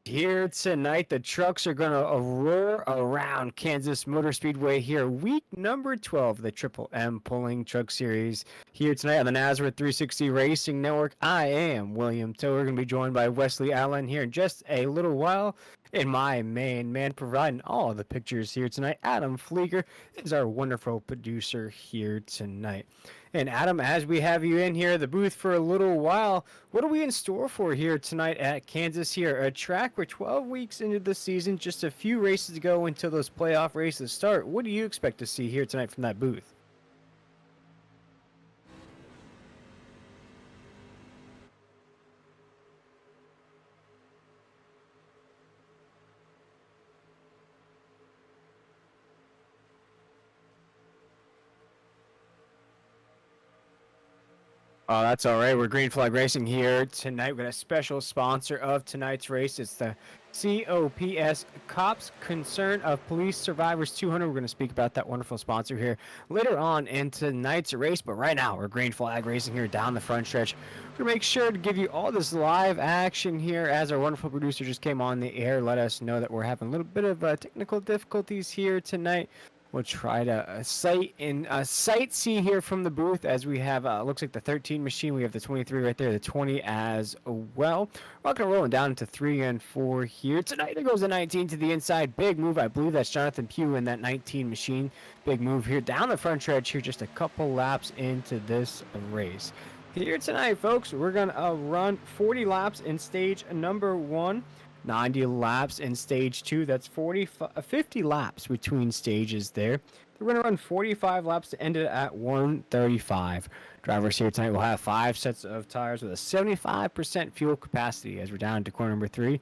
Here tonight, the trucks are going to roar around Kansas Motor Speedway here, week number 12, the Triple M Pulling Truck Series. Here tonight on the Nazareth 360 Racing Network, I am William Tower. We're going to be joined by Wesley Allen here in just a little while. And my main man providing all of the pictures here tonight, Adam Flieger, is our wonderful producer here tonight. And Adam, as we have you in here at the booth for a little while, what are we in store for here tonight at Kansas here? A track where 12 weeks into the season, just a few races to go until those playoff races start. What do you expect to see here tonight from that booth? Oh, that's all right. We're Green Flag Racing here tonight. We got a special sponsor of tonight's race. It's the C.O.P.S. Cops Concern of Police Survivors 200. We're going to speak about that wonderful sponsor here later on in tonight's race. But right now, we're Green Flag Racing here down the front stretch. We're going to make sure to give you all this live action here as our wonderful producer just came on the air. Let us know that we're having a little bit of technical difficulties here tonight. We'll try to sightsee here from the booth as we have, looks like the 13 machine. We have the 23 right there, the 20 as well. We're not going to roll down into 3 and 4 here. Tonight, there goes the 19 to the inside. Big move. I believe that's Jonathan Pugh in that 19 machine. Big move here down the front stretch here, just a couple laps into this race. Here tonight, folks, we're going to run 40 laps in stage number 1. 90 laps in stage 2. That's 50 laps between stages there. We're going to run 45 laps to end it at 135. Drivers here tonight will have 5 sets of tires with a 75% fuel capacity as we're down to corner number 3.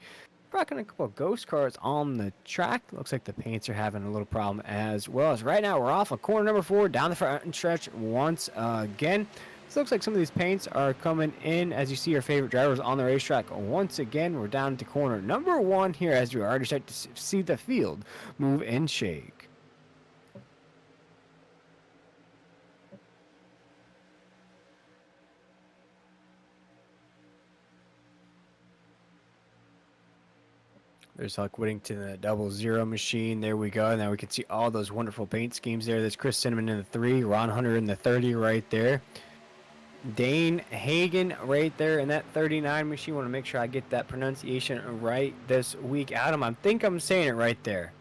Rocking a couple of ghost cars on the track. Looks like the paints are having a little problem as well. As right now we're off of corner number 4 down the front stretch once again. So looks like some of these paints are coming in as you see our favorite drivers on the racetrack. Once again, we're down to corner number 1 here as we already start to see the field move and shake. There's Huck Whittington in the 00 machine. There we go. Now we can see all those wonderful paint schemes there. There's Chris Cinnamon in the 3, Ron Hunter in the 30 right there. Dane Hagen right there in that 39 machine. Want to make sure I get that pronunciation right this week. Adam, I think I'm saying it right there.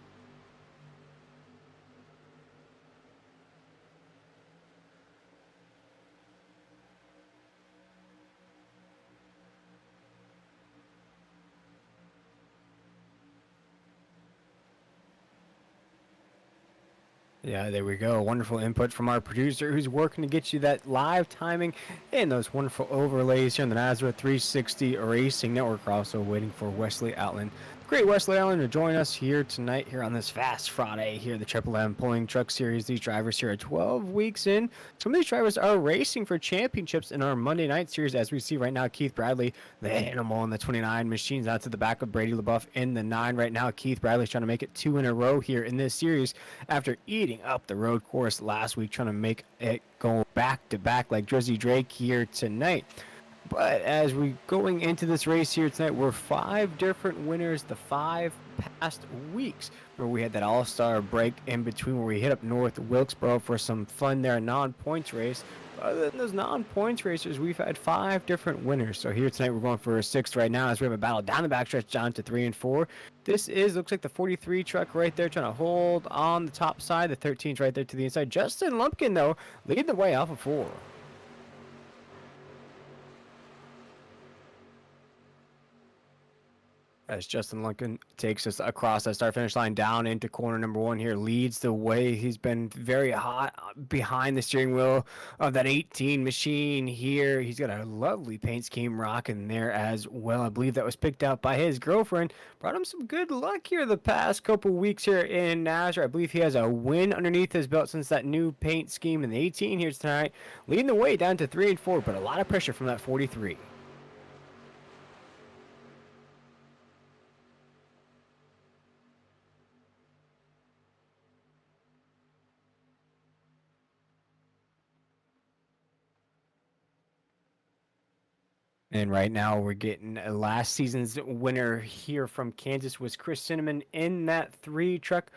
Yeah, there we go. Wonderful input from our producer who's working to get you that live timing and those wonderful overlays here on the Nazareth 360 Racing Network. We're also waiting for Wesley Allen, great Wesley Allen, to join us here tonight here on this Fast Friday here, the Triple M Pulling Truck Series. These drivers here are 12 weeks in. Some of these drivers are racing for championships in our Monday night series, as we see right now. Keith Bradley, the animal in the 29 machines, out to the back of Brady LaBeouf in the 9 right now. Keith Bradley's trying to make it 2 in a row here in this series after eating up the road course last week, trying to make it go back to back like Drizzy Drake here tonight. But as we going into this race here tonight, we're 5 different winners the 5 past weeks, where we had that all-star break in between where we hit up North Wilkesboro for some fun there, non-points race. Other than those non-points racers, we've had 5 different winners. So here tonight, we're going for a 6th right now as we have a battle down the backstretch down to 3 and 4. This looks like the 43 truck right there trying to hold on the top side. The 13's right there to the inside. Justin Lumpkin, though, leading the way off of 4. As Justin Lumpkin takes us across that start finish line down into corner number 1 here, leads the way. He's been very hot behind the steering wheel of that 18 machine here. He's got a lovely paint scheme rocking there as well. I believe that was picked out by his girlfriend. Brought him some good luck here the past couple weeks here in Nazareth. I believe he has a win underneath his belt since that new paint scheme in the 18 here tonight. Leading the way down to 3 and 4, but a lot of pressure from that 43. And right now we're getting last season's winner here from Kansas was Chris Cinnamon in that 3 truck.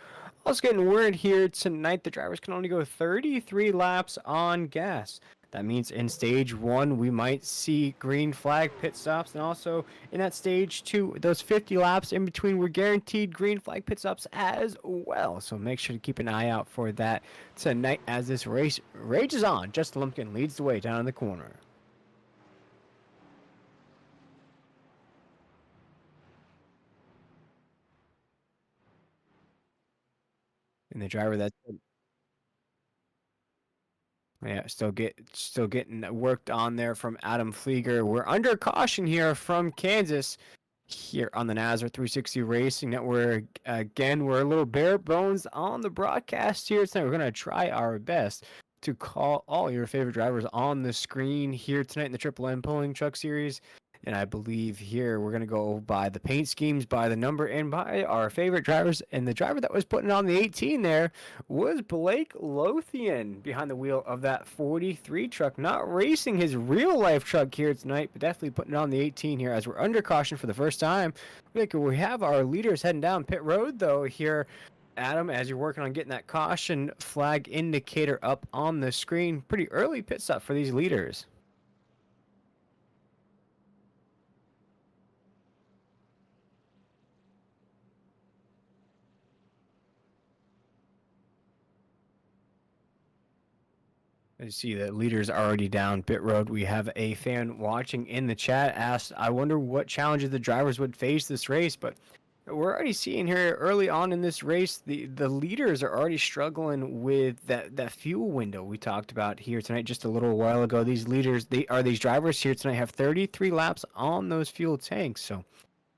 Also getting word here tonight the drivers can only go 33 laps on gas. That means in stage 1 we might see green flag pit stops, and also in that stage 2, those 50 laps in between, we're guaranteed green flag pit stops as well. So make sure to keep an eye out for that tonight as this race rages on. Justin Lumpkin leads the way down in the corner. And the driver that's still getting worked on there from Adam Flieger. We're under caution here from Kansas here on the Nazareth 360 Racing Network. Again, we're a little bare bones on the broadcast here tonight. We're going to try our best to call all your favorite drivers on the screen here tonight in the Triple M Pulling Truck Series. And I believe here we're going to go by the paint schemes, by the number, and by our favorite drivers. And the driver that was putting on the 18 there was Blake Lothian behind the wheel of that 43 truck. Not racing his real life truck here tonight, but definitely putting on the 18 here as we're under caution for the first time. We have our leaders heading down pit road, though, here. Adam, as you're working on getting that caution flag indicator up on the screen, pretty early pit stop for these leaders. I see that leaders already down pit road. We have a fan watching in the chat asked, I wonder what challenges the drivers would face this race, but we're already seeing here early on in this race, the leaders are already struggling with that fuel window we talked about here tonight just a little while ago. These leaders, these drivers here tonight have 33 laps on those fuel tanks, so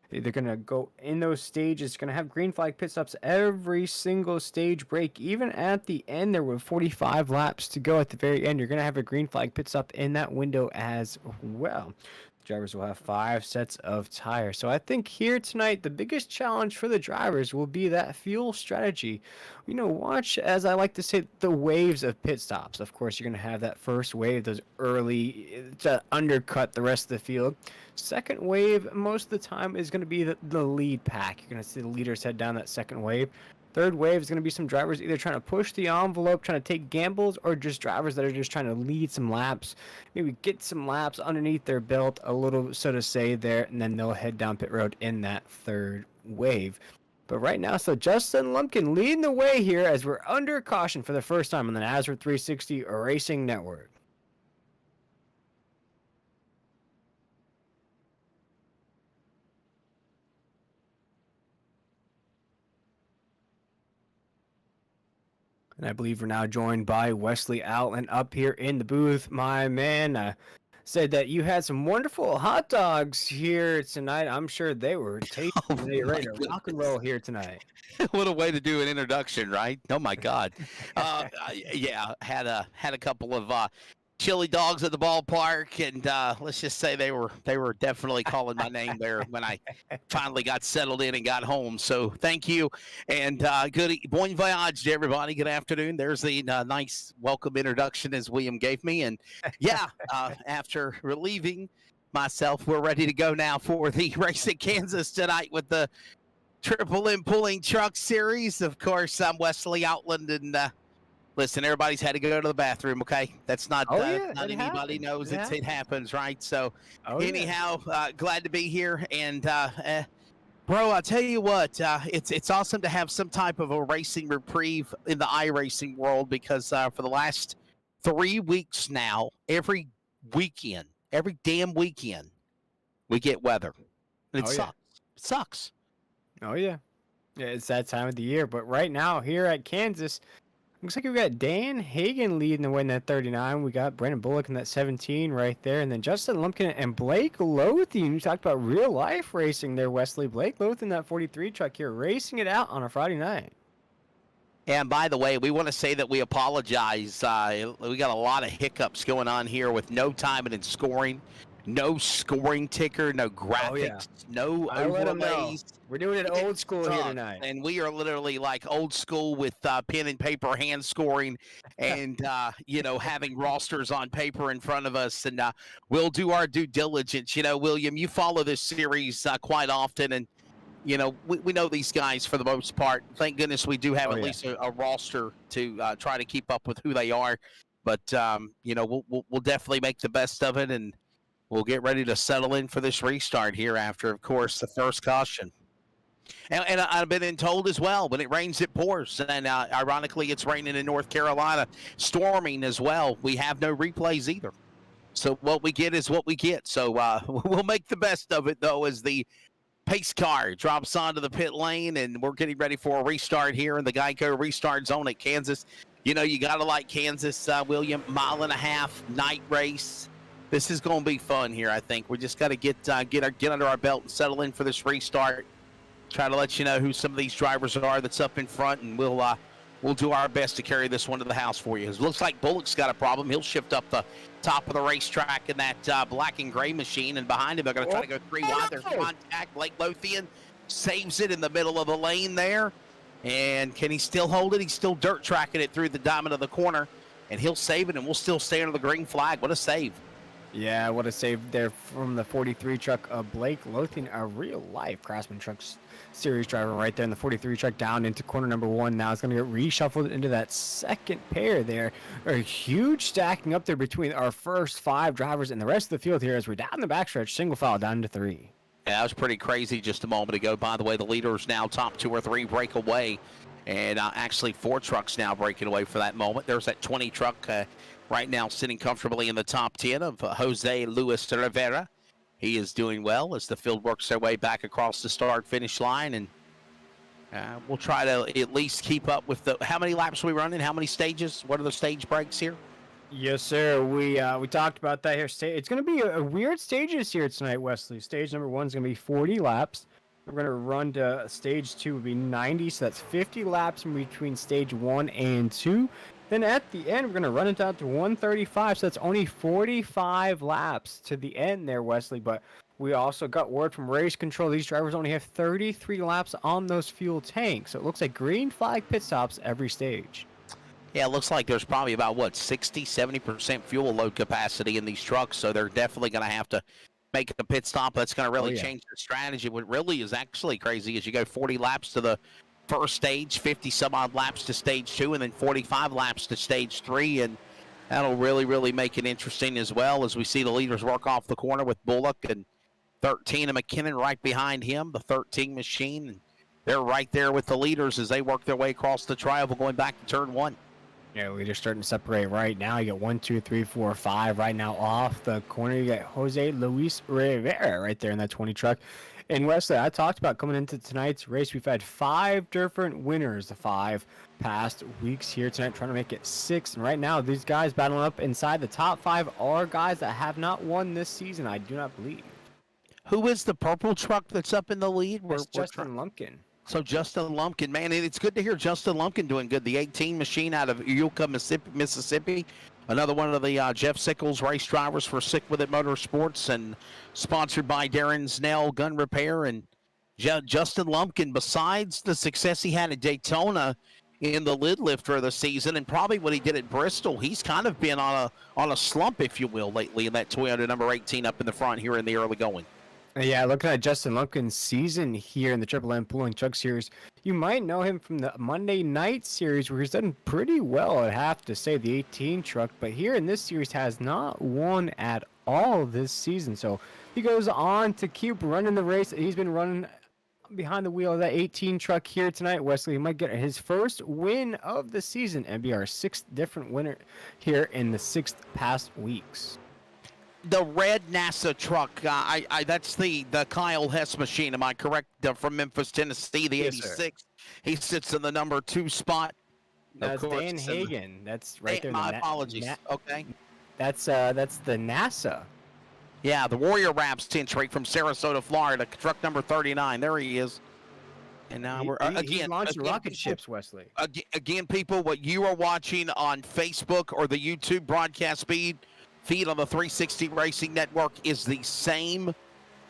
they're going to go in those stages, going to have green flag pit stops every single stage break. Even at the end, there were 45 laps to go at the very end. You're going to have a green flag pit stop in that window as well. Drivers will have 5 sets of tires. So I think here tonight, the biggest challenge for the drivers will be that fuel strategy. Watch, as I like to say, the waves of pit stops. Of course, you're going to have that first wave, those early to undercut the rest of the field. Second wave, most of the time, is going to be the lead pack. You're going to see the leaders head down that second wave. Third wave is going to be some drivers either trying to push the envelope, trying to take gambles, or just drivers that are just trying to lead some laps, maybe get some laps underneath their belt a little, so to say, there, and then they'll head down pit road in that third wave. But right now, so Justin Lumpkin leading the way here as we're under caution for the first time on the Nazareth 360 Racing Network. And I believe we're now joined by Wesley Outland up here in the booth. My man said that you had some wonderful hot dogs here tonight. I'm sure they were tasty. You're ready to rock and roll here tonight. What a way to do an introduction, right? Oh my God. Yeah, had a couple of chili dogs at the ballpark, and let's just say they were definitely calling my name there when I finally got settled in and got home. So thank you, and good bon voyage to everybody. Good afternoon. There's the nice welcome introduction as William gave me, and yeah, after relieving myself, we're ready to go now for the race in Kansas tonight with the Triple M Pulling Truck Series. Of course, I'm Wesley Outland, and listen, everybody's had to go to the bathroom, okay? That's not not anybody knows it happens, right? So anyhow, glad to be here. And, bro, I'll tell you what, it's awesome to have some type of a racing reprieve in the iRacing world because for the last 3 weeks now, every damn weekend, we get weather. And it sucks. It sucks. Oh, yeah. Yeah, it's that time of the year. But right now, here at Kansas, looks like we got Dan Hagan leading the way in that 39. We got Brandon Bullock in that 17 right there. And then Justin Lumpkin and Blake Lothian. You talked about real life racing there, Wesley. Blake Lothian, that 43 truck here, racing it out on a Friday night. And by the way, we want to say that we apologize. We got a lot of hiccups going on here with no timing and scoring. no scoring ticker, no Oh, yeah. graphics, no I let 'em know. overlays. We're doing it old school here Sucks. tonight. And we are literally like old school with pen and paper hand scoring and, having rosters on paper in front of us. And we'll do our due diligence. William, you follow this series quite often. And, we know these guys for the most part. Thank goodness we do have Oh, at yeah. least a roster to try to keep up with who they are. But, we'll definitely make the best of it. And we'll get ready to settle in for this restart here after, of course, the first caution. And I've been told as well, when it rains, it pours. And ironically, it's raining in North Carolina, storming as well. We have no replays either. So what we get is what we get. So we'll make the best of it, though, as the pace car drops onto the pit lane. And we're getting ready for a restart here in the Geico restart zone at Kansas. You got to like Kansas, William, 1.5 mile night race. This is going to be fun here, I think. We just got to get under our belt and settle in for this restart. Try to let you know who some of these drivers are that's up in front, and we'll do our best to carry this one to the house for you. It looks like Bullock's got a problem. He'll shift up the top of the racetrack in that black and gray machine, and behind him they're going to try to go 3 wide. There's contact. Blake Lothian saves it in the middle of the lane there, and can he still hold it? He's still dirt tracking it through the diamond of the corner, and he'll save it, and we'll still stay under the green flag. What a save. Yeah, what a save there from the 43 truck of Blake Lothian, a real-life Craftsman Trucks Series driver right there in the 43 truck down into corner number 1. Now it's going to get reshuffled into that second pair there. A huge stacking up there between our first 5 drivers and the rest of the field here as we're down the backstretch, single file down to 3. Yeah, that was pretty crazy just a moment ago. By the way, the leaders now top 2 or 3 break away, and actually 4 trucks now breaking away for that moment. There's that 20 truck right now sitting comfortably in the top 10 of Jose Luis Rivera. He is doing well as the field works their way back across the start-finish line, and we'll try to at least keep up with how many laps are we running? How many stages? What are the stage breaks here? Yes, sir. We talked about that here. It's going to be a weird stages here tonight, Wesley. Stage number 1 is going to be 40 laps. We're going to run to stage 2 will be 90, so that's 50 laps in between stage 1 and 2. Then at the end, we're going to run it down to 135, so that's only 45 laps to the end there, Wesley. But we also got word from race control. These drivers only have 33 laps on those fuel tanks, so it looks like green flag pit stops every stage. Yeah, it looks like there's probably about, 60, 70% fuel load capacity in these trucks, so they're definitely going to have to make a pit stop. That's going to really change their strategy. What really is actually crazy is you go 40 laps to the first stage, 50 some odd laps to stage 2, and then 45 laps to stage 3, and that'll really make it interesting as well as we see the leaders work off the corner with Bullock and 13 and McKinnon right behind him, the 13 machine, and they're right there with the leaders as they work their way across the tri-oval going back to turn 1. Yeah, leaders starting to separate right now. You got 1, 2, 3, 4, 5 right now off the corner. You got Jose Luis Rivera right there in that 20 truck. And Wesley, I talked about coming into tonight's race. We've had 5 different winners the 5 past weeks here tonight, trying to make it 6. And right now, these guys battling up inside the top 5 are guys that have not won this season, I do not believe. Who is the purple truck that's up in the lead? It's Justin Lumpkin. So Justin Lumpkin, man, it's good to hear Justin Lumpkin doing good. The 18 machine out of Utica, Mississippi. Another one of the Jeff Sickles race drivers for Sick With It Motorsports, and sponsored by Darren Snell Gun Repair. And Justin Lumpkin, besides the success he had at Daytona in the lid lifter of the season, and probably what he did at Bristol, he's kind of been on a slump, if you will, lately in that Toyota number 18 up in the front here in the early going. Yeah, looking at Justin Lumpkin's season here in the Triple M Pooling Truck Series, you might know him from the Monday Night Series where he's done pretty well, I have to say, the 18 truck. But here in this series has not won at all this season. So he goes on to keep running the race that he's been running behind the wheel of that 18 truck here tonight. Wesley, he might get his first win of the season and be our 6th different winner here in the 6 past weeks. The red NASA truck, that's the Kyle Hess machine, am I correct? From Memphis, Tennessee, the 86. Sir. He sits in the number 2 spot. That's Dan Hagen. That's right there. My apologies. Okay. That's the NASA. Yeah, the Warrior Raps entry from Sarasota, Florida, truck number 39. There he is. And now he's launching rocket ships, Wesley. Again, people, what you are watching on Facebook or the YouTube broadcast feed feed on the 360 Racing Network is the same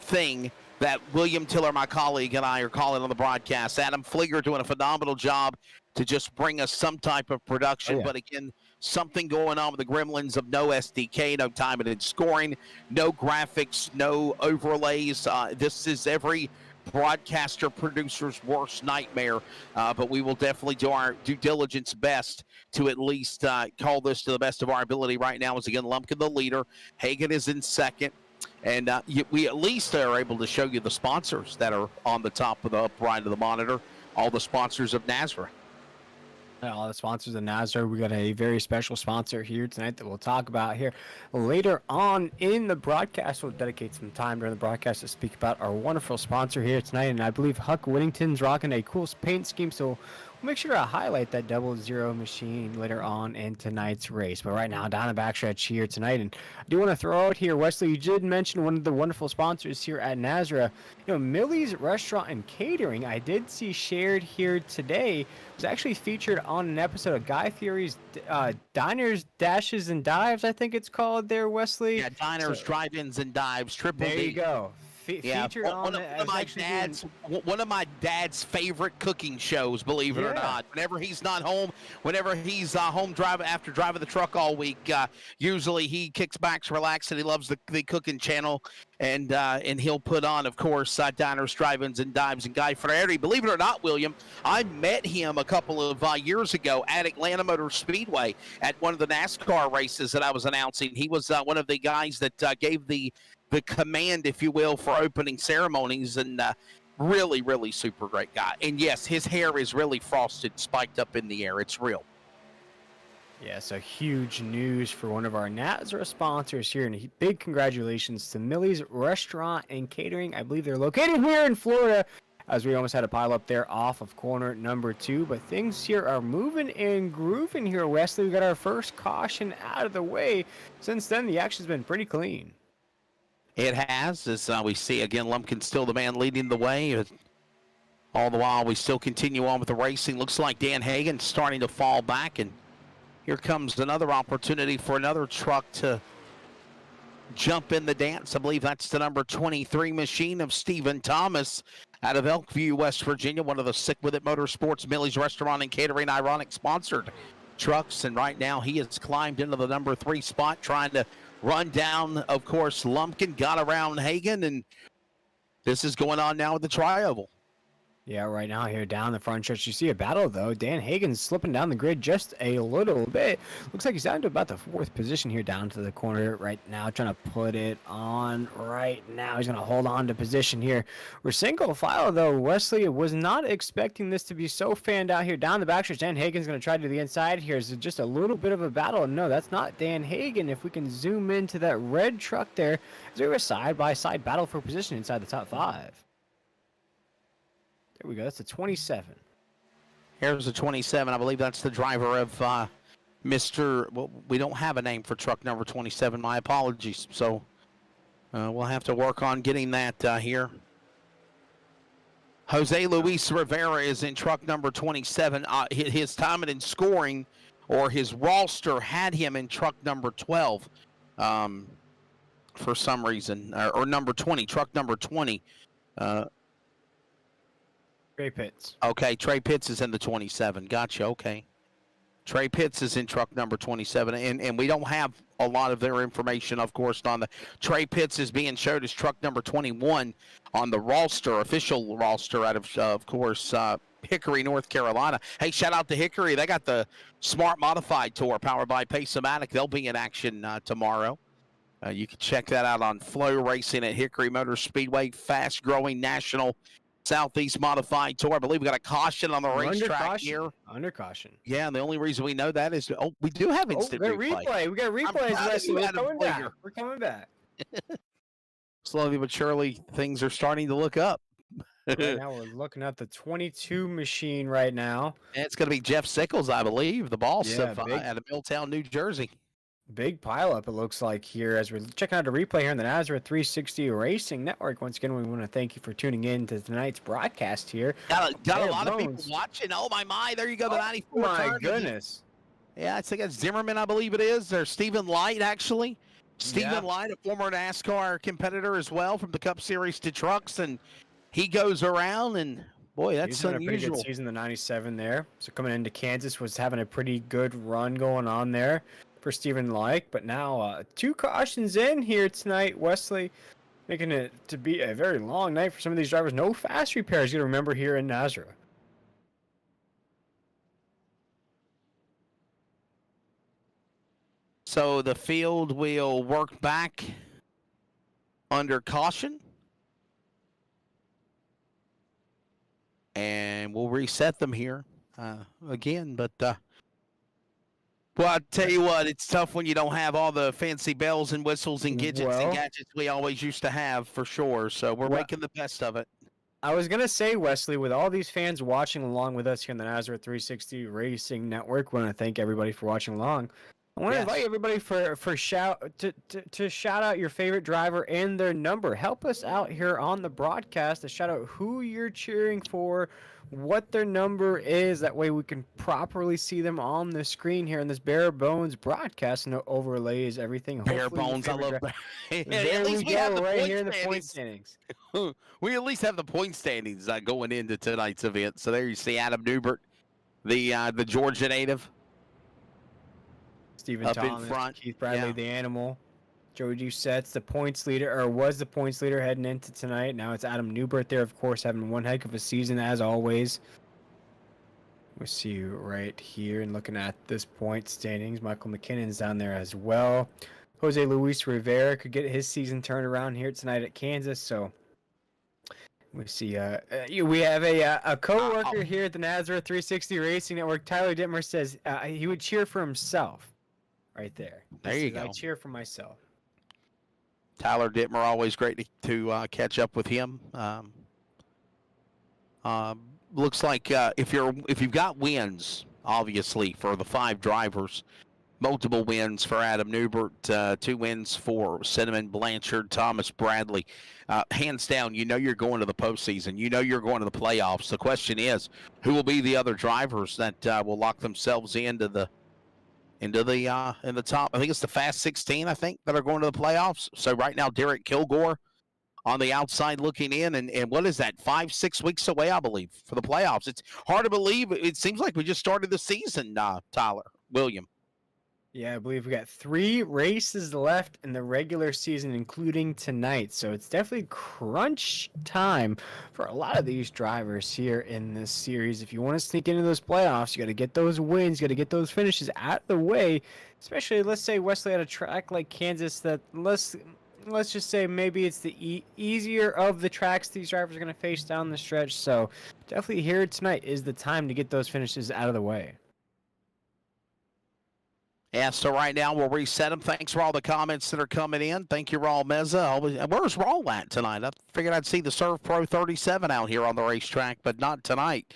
thing that William Tiller, my colleague, and I are calling on the broadcast. Adam Flieger doing a phenomenal job to just bring us some type of production. But again, something going on with the gremlins of no SDK, no timing and scoring, no graphics, no overlays. This is every broadcaster producer's worst nightmare, but we will definitely do our due diligence best to at least call this to the best of our ability. Right now is, again, Lumpkin the leader. Hagan is in second. And we at least are able to show you the sponsors that are on the top of the upright of the monitor, all the sponsors of Nazareth. All the sponsors of Nazareth. We got a very special sponsor here tonight that we'll talk about here later on in the broadcast. We'll dedicate some time during the broadcast to speak about our wonderful sponsor here tonight. And I believe Huck Whittington's rocking a cool paint scheme, so we'll make sure to highlight that 00 machine later on in tonight's race. But right now, down the backstretch here tonight, and I do want to throw out here, Wesley, you did mention one of the wonderful sponsors here at Nazareth. You know, Millie's Restaurant and Catering, I did see shared here today, was actually featured on an episode of Guy Fieri's Diners, Dashes, and Dives, I think it's called there, Wesley. Yeah, Diners, Drive-Ins, and Dives, Triple D. There you go. Featured on one of my dad's favorite cooking shows, believe it or not. Whenever he's not home, whenever he's home after driving the truck all week, usually he kicks back, relaxes, and he loves the cooking channel, and he'll put on, of course, Diners, Drive-Ins, and Dives, and Guy Fieri. Believe it or not, William, I met him a couple of years ago at Atlanta Motor Speedway at one of the NASCAR races that I was announcing. He was one of the guys that gave the command, if you will, for opening ceremonies, and really, really super great guy. And yes, his hair is really frosted, spiked up in the air. It's real. Yeah, so huge news for one of our Nazareth sponsors here, and big congratulations to Millie's Restaurant and Catering. I believe they're located here in Florida, as we almost had a pile up there off of corner number 2. But things here are moving and grooving here, Wesley. We got our first caution out of the way. Since then, the action's been pretty clean. It has, as we see, again, Lumpkin still the man leading the way. All the while, we still continue on with the racing. Looks like Dan Hagan starting to fall back, and here comes another opportunity for another truck to jump in the dance. I believe that's the number 23 machine of Stephen Thomas out of Elkview, West Virginia, one of the Sick With It Motorsports, Millie's Restaurant and Catering, ironic sponsored trucks. And right now, he has climbed into the number 3 spot, trying to run down, of course, Lumpkin, got around Hagan, and this is going on now with the tri-oval. Yeah, right now here down the front stretch, you see a battle, though. Dan Hagan's slipping down the grid just a little bit. Looks like he's down to about the 4th position here down to the corner right now, trying to put it on right now. He's going to hold on to position here. We're single file, though. Wesley was not expecting this to be so fanned out here down the backstretch. Dan Hagan's going to try to the inside here. Is just a little bit of a battle. No, that's not Dan Hagan. If we can zoom into that red truck there, is there a side-by-side battle for position inside the top 5? There we go. That's a 27. Here's the 27. I believe that's the driver of Mr. Well, we don't have a name for truck number 27. My apologies. So we'll have to work on getting that here. Jose Luis Rivera is in truck number 27. His timing and scoring, or his roster, had him in truck number 12 for some reason, or number 20, truck number 20. Trey Pitts. Okay, Trey Pitts is in the 27. Gotcha, okay. Trey Pitts is in truck number 27, and we don't have a lot of their information, of course, on the... Trey Pitts is being showed as truck number 21 on the roster, official roster out of course, Hickory, North Carolina. Hey, shout out to Hickory. They got the Smart Modified Tour powered by Pace-O-Matic. They'll be in action tomorrow. You can check that out on Flow Racing at Hickory Motor Speedway, fast-growing national Southeast Modified Tour. I believe we got a caution on the racetrack here. Under caution. Yeah, and the only reason we know that is, we do have instant replay. We got replays. We're coming back. Slowly but surely, things are starting to look up. Right now, we're looking at the 22 machine right now. And it's going to be Jeff Sickles, I believe, the boss out of Milltown, New Jersey. Big pileup, it looks like, here as we're checking out a replay here on the Nazareth 360 Racing Network. Once again, we want to thank you for tuning in to tonight's broadcast here. Got a lot of people watching. Oh, my. There you go, the 94. My goodness. Yeah, I think that's Zimmerman, I believe it is. Or Stephen Light, actually. Stephen Light, a former NASCAR competitor as well from the Cup Series to trucks, and he goes around, and boy, that's He's having a pretty good unusual. season, the 97 there. So coming into Kansas was having a pretty good run going on there for Stephen Like. But now 2 cautions in here tonight, Wesley, making it to be a very long night for some of these drivers. No fast repairs, you got to remember, here in Nazareth. So the field will work back under caution. And we'll reset them here again. But, well, I tell you what, it's tough when you don't have all the fancy bells and whistles and gadgets we always used to have, for sure. So we're making the best of it. I was going to say, Wesley, with all these fans watching along with us here in the Nazareth 360 Racing Network, we want to thank everybody for watching along. I want to invite everybody to shout out your favorite driver and their number. Help us out here on the broadcast to shout out who you're cheering for, what their number is. That way we can properly see them on the screen here in this bare bones broadcast, and it overlays everything. Bare bones, I love that. There we go, right here in the point standings. We at least have the point standings going into tonight's event. So there you see Adam Newbert, the Georgia native. Stephen up Thomas, in front. Keith Bradley, the animal. Joey Doucette's the points leader, or was the points leader heading into tonight. Now it's Adam Newbert there, of course, having one heck of a season as always. We'll see you right here and looking at this point standings. Michael McKinnon's down there as well. Jose Luis Rivera could get his season turned around here tonight at Kansas. So we see we have a co-worker here at the Nazareth 360 Racing Network. Tyler Dittmer says he would cheer for himself. Right there. There you go. I cheer for myself. Tyler Dittmer, always great to catch up with him. Looks like if you've got wins, obviously for the 5 drivers, multiple wins for Adam Newbert, 2 wins for Cinnamon Blanchard, Thomas Bradley. Hands down, you know you're going to the postseason. You know you're going to the playoffs. The question is, who will be the other drivers that will lock themselves into the top? I think it's the Fast 16, I think, that are going to the playoffs. So right now, Derek Kilgore on the outside looking in, and what is that, 5-6 weeks away, I believe, for the playoffs. It's hard to believe. It seems like we just started the season, Tyler, William. Yeah, I believe we got 3 races left in the regular season, including tonight. So it's definitely crunch time for a lot of these drivers here in this series. If you want to sneak into those playoffs, you got to get those wins, you got to get those finishes out of the way. Especially, let's say Wesley at a track like Kansas that let's just say maybe it's the easier of the tracks these drivers are going to face down the stretch. So definitely here tonight is the time to get those finishes out of the way. Yeah, so right now we'll reset them. Thanks for all the comments that are coming in. Thank you, Raul Meza. Where's Raul at tonight? I figured I'd see the Serve Pro 37 out here on the racetrack, but not tonight.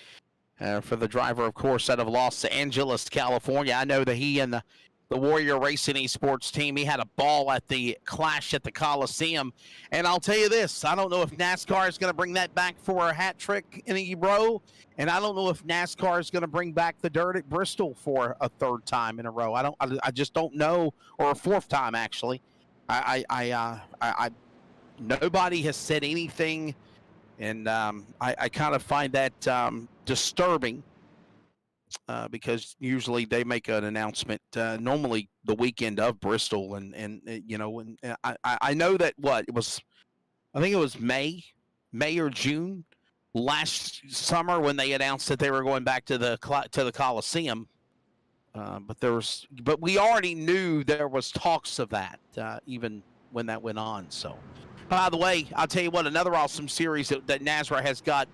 For the driver, of course, out of Los Angeles, California. I know that he and the Warrior Racing Esports team, he had a ball at the Clash at the Coliseum. And I'll tell you this, I don't know if NASCAR is going to bring that back for a hat trick in a row. And I don't know if NASCAR is going to bring back the dirt at Bristol for a 3rd time in a row. I just don't know, or a 4th time actually. Nobody has said anything, and I kind of find that disturbing because usually they make an announcement normally the weekend of Bristol, and I know that I think it was May or June last summer when they announced that they were going back to the Coliseum, but we already knew there was talks of that even when that went on. So, by the way, I'll tell you what, another awesome series that Nazareth has got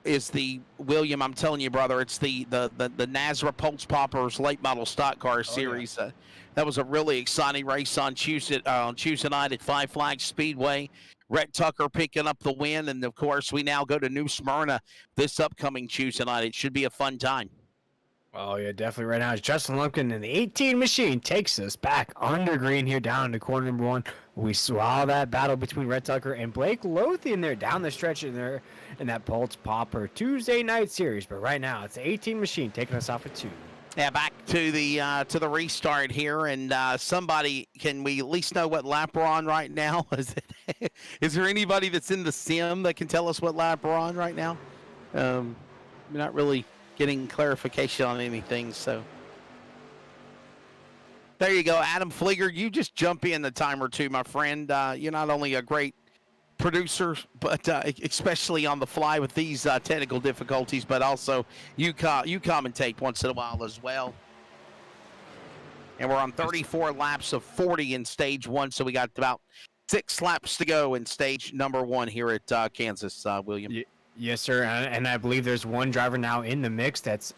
is the William. I'm telling you, brother, it's the Nazareth Pulse Poppers Late Model Stock Car Series. Yeah. That was a really exciting race on Tuesday night at Five Flags Speedway. Rhett Tucker picking up the win, and of course, we now go to New Smyrna this upcoming Tuesday night. It should be a fun time. Oh, yeah, definitely. Right now, it's Justin Lumpkin, and the 18 machine takes us back under green here down to corner number 1. We saw that battle between Rhett Tucker and Blake Lothian there down the stretch in that Pulse Popper Tuesday night series. But right now, it's the 18 machine taking us off at 2. Yeah, back to the restart here, and somebody, can we at least know what lap we're on right now? Is there anybody that's in the sim that can tell us what lap we're on right now? We're not really getting clarification on anything, so. There you go, Adam Flieger. You just jump in the time or two, my friend. You're not only a great producer, but especially on the fly with these technical difficulties, but also you commentate once in a while as well. And we're on 34 laps of 40 in stage one, so we got about 6 laps to go in stage number 1 here at Kansas, William. Yes, sir. And I believe there's one driver now in the mix that's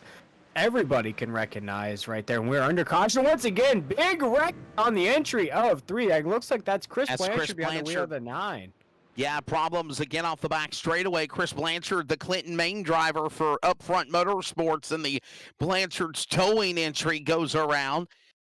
everybody can recognize right there. And we're under caution once again. Big wreck on the entry of 3. It looks like that's Chris Blanchard behind the wheel of the 9. Yeah, problems again off the back straightaway. Chris Blanchard, the Clinton main driver for Upfront Motorsports, and the Blanchard's towing entry goes around.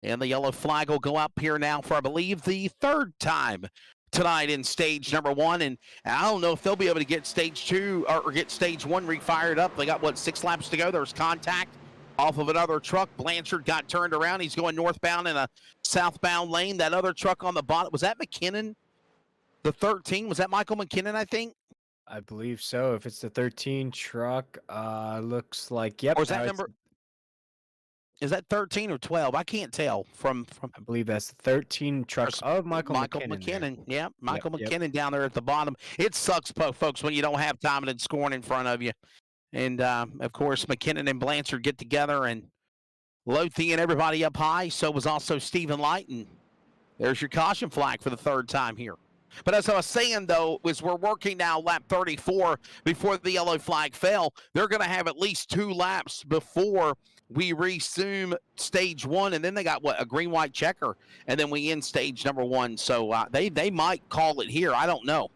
And the yellow flag will go up here now for, I believe, the 3rd time tonight in stage number 1. And I don't know if they'll be able to get stage 2 or get stage 1 refired up. They got, 6 laps to go. There's contact off of another truck. Blanchard got turned around. He's going northbound in a southbound lane. That other truck on the bottom, was that McKinnon? The 13, was that Michael McKinnon, I think? I believe so. If it's the 13 truck, looks like, yep. Or is that number? Is that 13 or 12? I can't tell from. I believe that's the 13 truck of Michael McKinnon. Yeah, Michael Yep. McKinnon down there at the bottom. It sucks, folks, when you don't have time and scoring in front of you. And, of course, McKinnon and Blanchard get together and Lothian everybody up high. So was also Stephen Light. And there's your caution flag for the 3rd time here. But as I was saying, though, is we're working now lap 34 before the yellow flag fell. They're going to have at least 2 laps before we resume stage 1, and then they got, a green-white checker, and then we end stage number 1. So they might call it here. I don't know.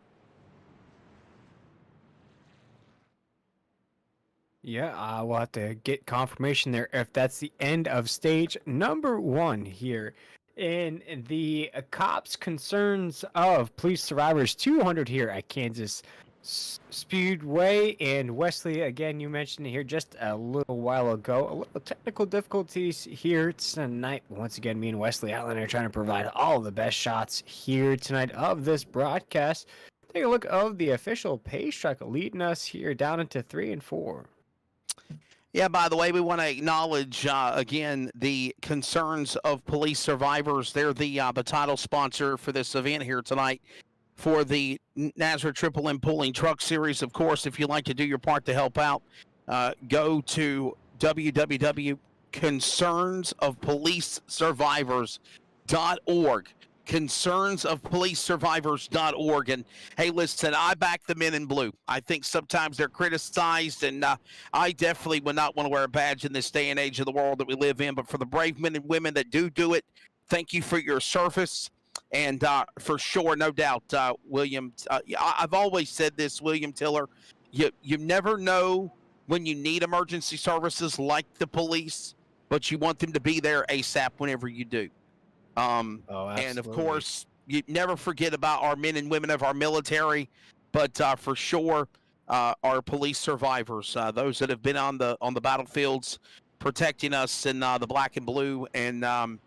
Yeah, we'll have to get confirmation there if that's the end of stage number 1 here. In the C.O.P.S concerns of police survivors 200 here at Kansas Speedway. And Wesley, again, you mentioned it here just a little while ago. A little technical difficulties here tonight. Once again, me and Wesley Allen are trying to provide all the best shots here tonight of this broadcast. Take a look of the official pace track leading us here down into 3 and 4. Yeah, by the way, we want to acknowledge, again, the concerns of police survivors. They're the title sponsor for this event here tonight for the Nazareth Triple M Pulling Truck Series. Of course, if you'd like to do your part to help out, go to www.concernsofpolicesurvivors.org. concernsofpolicesurvivors.org. And hey, listen, I back the men in blue. I think sometimes they're criticized, and I definitely would not want to wear a badge in this day and age of the world that we live in. But for the brave men and women that do it, thank you for your service. And for sure, no doubt, William, I've always said this, William Tiller, you never know when you need emergency services like the police, but you want them to be there ASAP whenever you do. And of course, you never forget about our men and women of our military, but for sure, our police survivors, those that have been on the battlefields, protecting us in the black and blue, and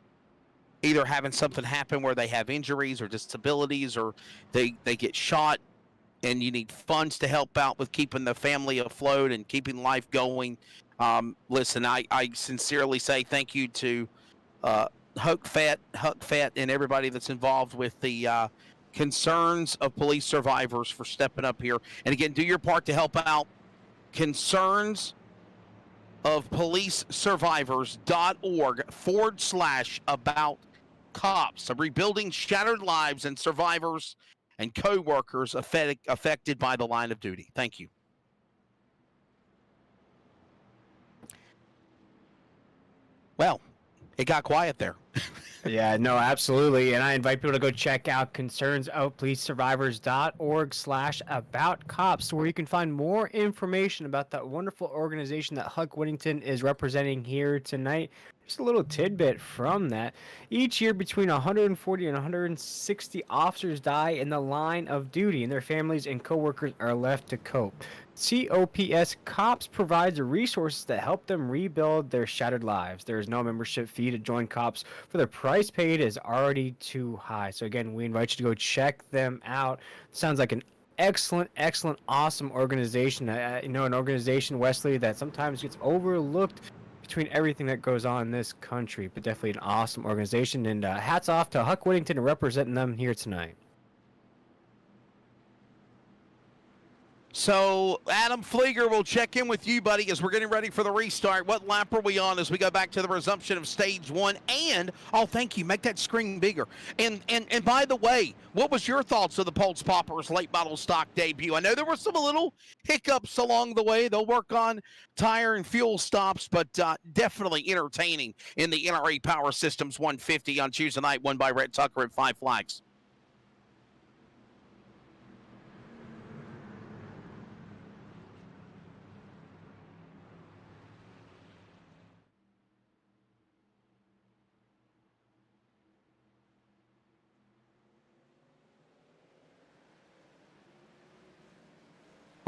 either having something happen where they have injuries or disabilities, or they get shot, and you need funds to help out with keeping the family afloat and keeping life going. Listen, I sincerely say thank you to Huck-Fett, and everybody that's involved with the concerns of police survivors for stepping up here. And again, do your part to help out. concernsofpolicesurvivors.org/about C.O.P.S. Rebuilding shattered lives and survivors and co-workers affected by the line of duty. Thank you. Well, it got quiet there. Yeah, no, absolutely. And I invite people to go check out concernsofpolicesurvivors.org/about C.O.P.S, where you can find more information about that wonderful organization that Huck Whittington is representing here tonight. Just a little tidbit from that. Each year, between 140 and 160 officers die in the line of duty, and their families and coworkers are left to cope. COPS COPS provides the resources that help them rebuild their shattered lives. There is no membership fee to join COPS, for the price paid is already too high. So again, we invite you to go check them out. Sounds like an excellent, awesome organization. An organization, Wesley, that sometimes gets overlooked between everything that goes on in this country, but definitely an awesome organization. And hats off to Huck Whittington representing them here tonight. So, Adam Flieger will check in with you, buddy, as we're getting ready for the restart. What lap are we on as we go back to the resumption of stage one? And, oh, thank you, make that screen bigger. And by the way, what was your thoughts of the Pulse Poppers late model stock debut? I know there were some little hiccups along the way. They'll work on tire and fuel stops, but definitely entertaining in the NRA Power Systems 150 on Tuesday night, won by Rhett Tucker at Five Flags.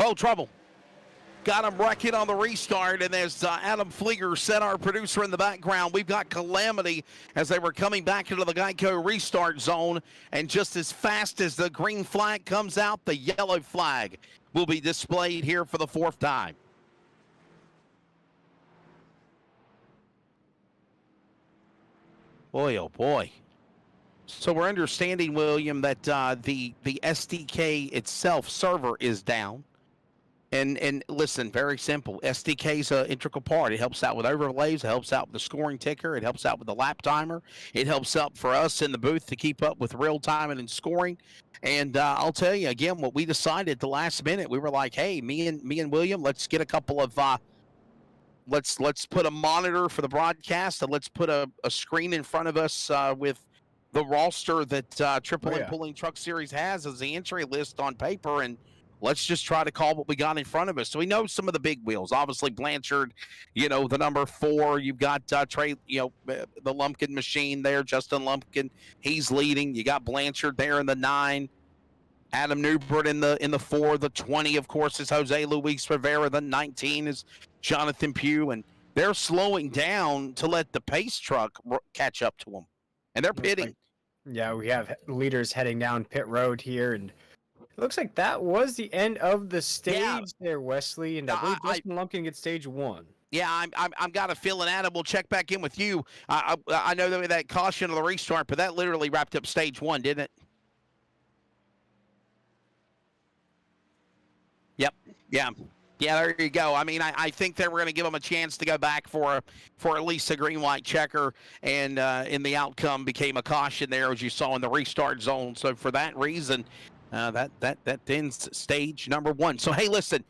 Oh, trouble. Got him wrecking on the restart, and there's Adam Flieger, set our producer in the background. We've got calamity as they were coming back into the Geico restart zone, and just as fast as the green flag comes out, the yellow flag will be displayed here for the fourth time. Boy, oh boy. So we're understanding, William, that the SDK itself server is down. And listen, very simple. SDK is an integral part. It helps out with overlays. It helps out with the scoring ticker. It helps out with the lap timer. It helps out for us in the booth to keep up with real time and scoring. And I'll tell you again, what we decided at the last minute, we were like, hey, me and William, let's get a couple of let's put a monitor for the broadcast, and let's put a screen in front of us with the roster that Triple M Pulling Truck Series has as the entry list on paper, and let's just try to call what we got in front of us. So we know some of the big wheels. Obviously, Blanchard, the number 4. You've got Trey, the Lumpkin machine there, Justin Lumpkin. He's leading. You got Blanchard there in the 9. Adam Newbert in the 4. The 20, of course, is Jose Luis Rivera. The 19 is Jonathan Pugh. And they're slowing down to let the pace truck catch up to them. And they're pitting. Yeah, we have leaders heading down pit road here, and it looks like that was the end of the stage there, Wesley. And I believe Justin Lumpkin gets stage 1. Yeah, I'm got a feeling, Adam. We'll check back in with you. I know that caution of the restart, but that literally wrapped up stage 1, didn't it? Yep. Yeah. Yeah, there you go. I mean, I think they were going to give them a chance to go back for at least a green light checker, and in the outcome became a caution there, as you saw in the restart zone. So for that reason, that ends stage number 1. So hey, listen,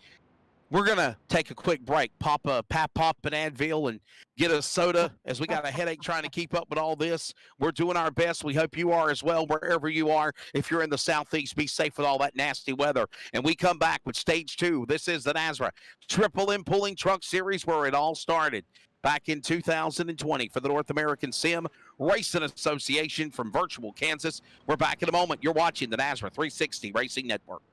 we're gonna take a quick break, pop an Advil, and get a soda, as we got a headache trying to keep up with all this. We're doing our best. We hope you are as well, wherever you are. If you're in the Southeast, be safe with all that nasty weather. And we come back with stage 2. This is the NASRA Triple M Pulling Truck Series, where it all started back in 2020 for the North American Sim Racing Association from virtual Kansas. We're back in a moment. You're watching the NASRA 360 Racing Network.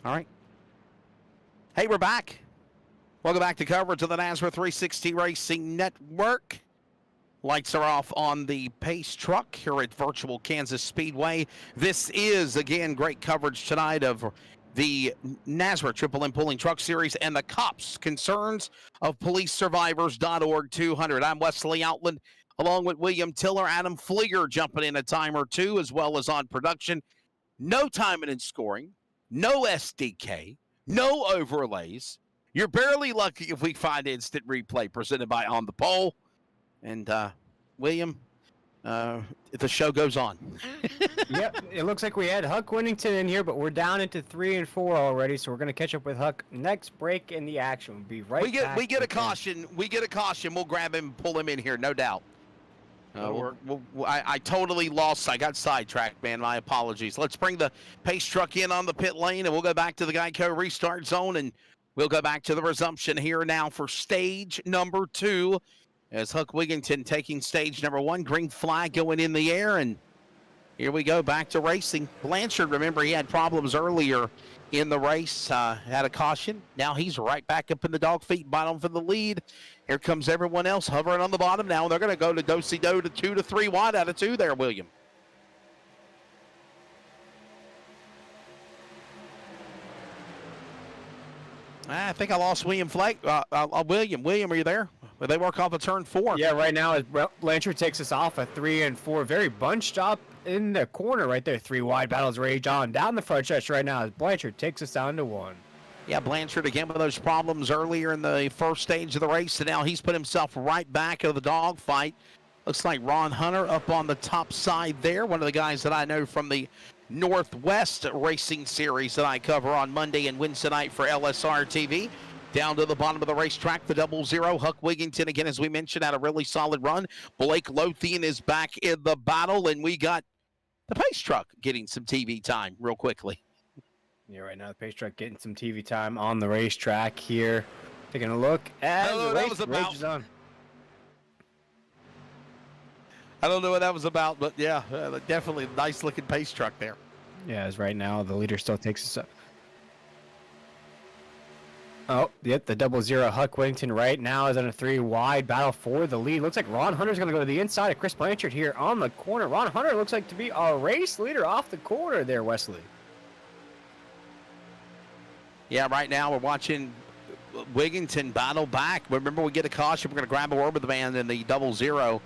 All right. Hey, we're back. Welcome back to coverage of the NASRA 360 Racing Network. Lights are off on the pace truck here at Virtual Kansas Speedway. This is, again, great coverage tonight of the NASRA Triple M Pulling Truck Series and the C.O.P.S. Concerns of Police Survivors.org 200. I'm Wesley Outland, along with William Tiller, Adam Flieger jumping in a time or two, as well as on production. No timing and scoring, no SDK, no overlays. You're barely lucky if we find instant replay presented by On the Pole. And, William, the show goes on. Yep, it looks like we had Huck Winnington in here, but we're down into 3 and 4 already, so we're going to catch up with Huck. Next break in the action. We'll be right back. We get a caution. We get a caution. We'll grab him and pull him in here, no doubt. I totally lost. I got sidetracked, man. My apologies. Let's bring the pace truck in on the pit lane, and we'll go back to the Geico restart zone, and we'll go back to the resumption here now for stage number 2. As Huck Wigington taking stage number 1, green flag going in the air, and here we go, back to racing. Blanchard, remember, he had problems earlier in the race, had a caution. Now he's right back up in the dog feet, bottom for the lead. Here comes everyone else hovering on the bottom now. They're going to go to do-si-do to 2 to 3 wide out of 2 there, William. I think I lost William Flake. William, are you there? Will they work off of turn 4? Yeah, right now as Blanchard takes us off a 3 and 4. Very bunched up in the corner right there. 3 wide, battles rage on down the front stretch right now as Blanchard takes us down to 1. Yeah, Blanchard again with those problems earlier in the first stage of the race, and now he's put himself right back into the dogfight. Looks like Ron Hunter up on the top side there. One of the guys that I know from the Northwest Racing Series that I cover on Monday and Wednesday night for LSR TV. Down to the bottom of the racetrack, the 00. Huck Wigington, again, as we mentioned, had a really solid run. Blake Lothian is back in the battle, and we got the pace truck getting some TV time real quickly. Yeah, right now the pace truck getting some TV time on the racetrack here. Taking a look at the race. Rage is on. I don't know what that was about, but yeah, definitely a nice-looking pace truck there. Yeah, as right now the leader still takes us up. Oh, yep, the 00 Huck Wigington right now is on a 3 wide battle for the lead. Looks like Ron Hunter's going to go to the inside of Chris Blanchard here on the corner. Ron Hunter looks like to be a race leader off the corner there, Wesley. Yeah, right now we're watching Wigington battle back. Remember, we get a caution. We're going to grab a word with the man in the 00.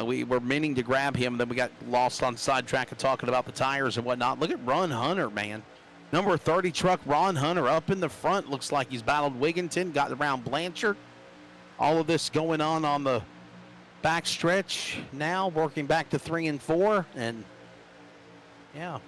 We were meaning to grab him, then we got lost on sidetrack and talking about the tires and whatnot. Look at Ron Hunter, man. Number 30 truck, Ron Hunter, up in the front. Looks like he's battled Wigington, got around Blanchard. All of this going on the back stretch now, working back to 3 and 4. And, yeah.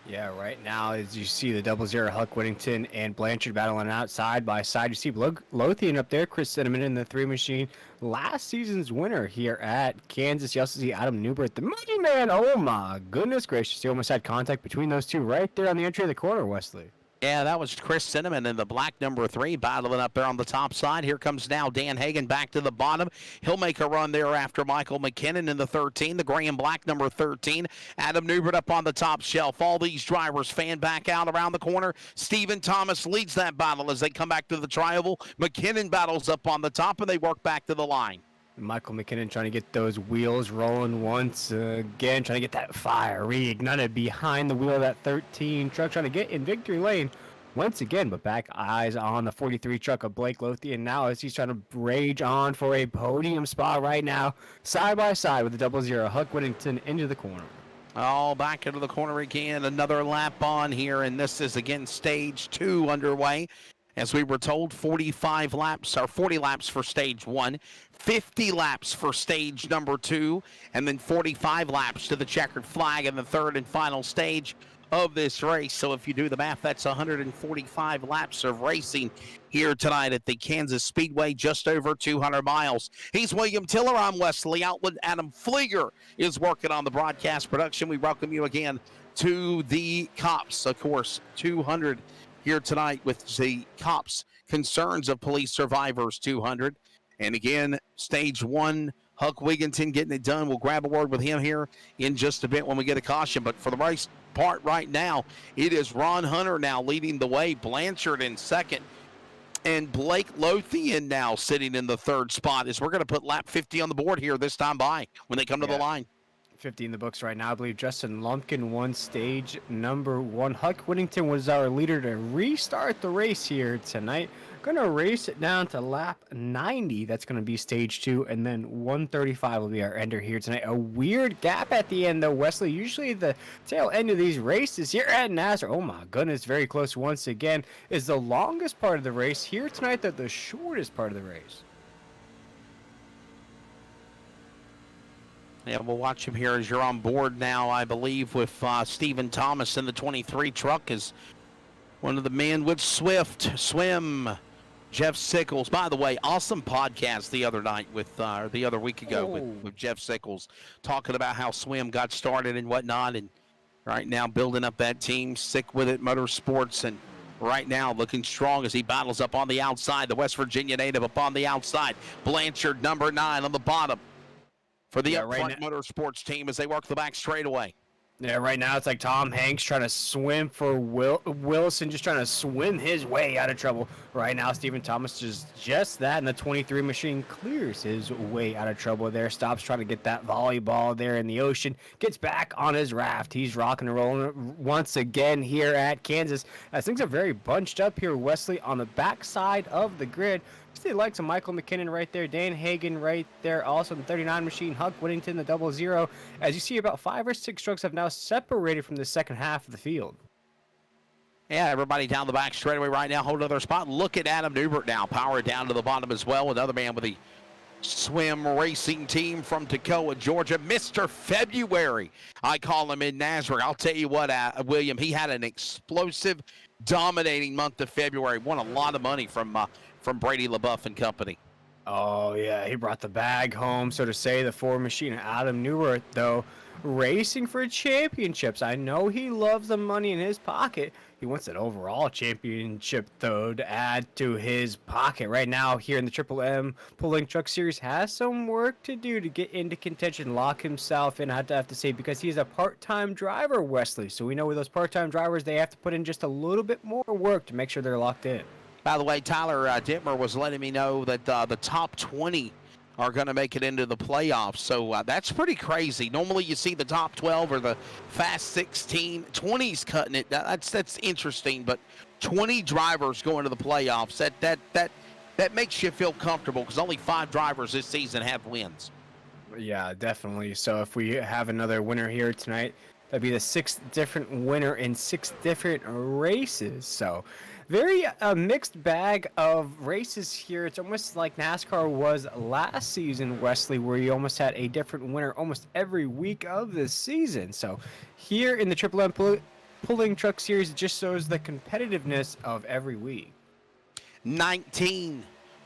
Yeah, right now, as you see the 00 Huck Wigington and Blanchard battling out side by side. You see Lothian up there, Chris Cinnamon in the 3 machine. Last season's winner here at Kansas. You also see Adam Newbert, the Money Man. Oh my goodness gracious. You almost had contact between those two right there on the entry of the corner, Wesley. Yeah, that was Chris Cinnamon in the black number 3 battling up there on the top side. Here comes now Dan Hagan back to the bottom. He'll make a run there after Michael McKinnon in the 13, the gray and black number 13. Adam Newbert up on the top shelf. All these drivers fan back out around the corner. Stephen Thomas leads that battle as they come back to the tri-oval. McKinnon battles up on the top, and they work back to the line. Michael McKinnon trying to get those wheels rolling once again, trying to get that fire reignited behind the wheel of that 13 truck, trying to get in victory lane once again, but back eyes on the 43 truck of Blake Lothian now as he's trying to rage on for a podium spot right now, side by side with the 00 Huck Wigington into the corner. Oh, back into the corner again, another lap on here, and this is again stage 2 underway. As we were told, 45 laps, or 40 laps for stage 1, 50 laps for stage number 2, and then 45 laps to the checkered flag in the third and final stage of this race. So if you do the math, that's 145 laps of racing here tonight at the Kansas Speedway, just over 200 miles. He's William Tiller. I'm Wesley Outland. Adam Flieger is working on the broadcast production. We welcome you again to the C.O.P.S, of course, 200 here tonight with the C.O.P.S Concerns of Police Survivors 200. And again, stage 1, Huck Wigginton getting it done. We'll grab a word with him here in just a bit when we get a caution. But for the race part right now, it is Ron Hunter now leading the way, Blanchard in second, and Blake Lothian now sitting in the third spot as we're going to put lap 50 on the board here this time by when they come to the line. 50 in the books right now. I believe Justin Lumpkin won stage number 1. Huck Whittington was our leader to restart the race here tonight. Going to race it down to lap 90. That's going to be stage 2. And then 135 will be our ender here tonight. A weird gap at the end, though, Wesley. Usually the tail end of these races here at NASCAR, oh my goodness, very close once again, is the longest part of the race. Here tonight, the shortest part of the race. Yeah, we'll watch him here as you're on board now, I believe, with Stephen Thomas in the 23 truck as one of the men with Swim, Jeff Sickles. By the way, awesome podcast the other night with, the other week ago with Jeff Sickles, talking about how Swim got started and whatnot, and right now building up that team, Sick With It Motorsports, and right now looking strong as he battles up on the outside. The West Virginia native up on the outside. Blanchard, number 9 on the bottom for the Upfront Motorsports team as they work the back straightaway. Yeah, right now it's like Tom Hanks trying to swim for Wilson, just trying to swim his way out of trouble. Right now, Stephen Thomas just that, and the 23 machine clears his way out of trouble there. Stops trying to get that volleyball there in the ocean. Gets back on his raft. He's rocking and rolling once again here at Kansas. As things are very bunched up here, Wesley, on the backside of the grid. The likes of Michael McKinnon right there, Dan Hagan right there, also the 39 machine, Huck Whittington, the 00. As you see, about 5 or 6 trucks have now separated from the second half of the field. Yeah, everybody down the back straightaway right now, holding their spot. Look at Adam Newbert now, powered down to the bottom as well. Another man with the Swim Racing team from Toccoa, Georgia, Mr. February. I call him in NASCAR. I'll tell you what, William, he had an explosive, dominating month of February. Won a lot of money from Brady LaBeouf and company. Oh, yeah, he brought the bag home, so to say. The Ford machine, Adam Newbert, though, racing for championships. I know he loves the money in his pocket. He wants an overall championship, though, to add to his pocket. Right now, here in the Triple M Pulling Truck Series, has some work to do to get into contention, lock himself in, I'd have to say, because he's a part-time driver, Wesley. So we know with those part-time drivers, they have to put in just a little bit more work to make sure they're locked in. By the way, Tyler Dittmer was letting me know that the top 20 are going to make it into the playoffs. So that's pretty crazy. Normally you see the top 12 or the fast 16. 20's cutting it. That's interesting. But 20 drivers going to the playoffs, that makes you feel comfortable because only 5 drivers this season have wins. Yeah, definitely. So if we have another winner here tonight, that'd be the 6th different winner in 6 different races. So very mixed bag of races here. It's almost like NASCAR was last season, Wesley, where you almost had a different winner almost every week of the season. So here in the Triple M Pulling Truck Series, it just shows the competitiveness of every week. 19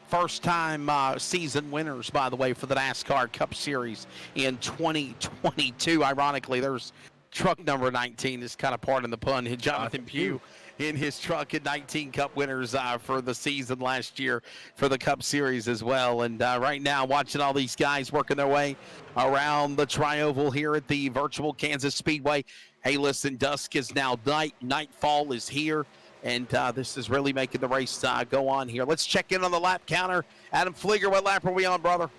first-time season winners, by the way, for the NASCAR Cup Series in 2022. Ironically, there's truck number 19 is kind of pardon the pun. Jonathan Pugh in his truck and 19 Cup winners for the season last year for the Cup Series as well. And right now, watching all these guys working their way around the tri-oval here at the virtual Kansas Speedway. Hey, listen, dusk is now night. Nightfall is here. And this is really making the race go on here. Let's check in on the lap counter. Adam Flieger, what lap are we on, brother?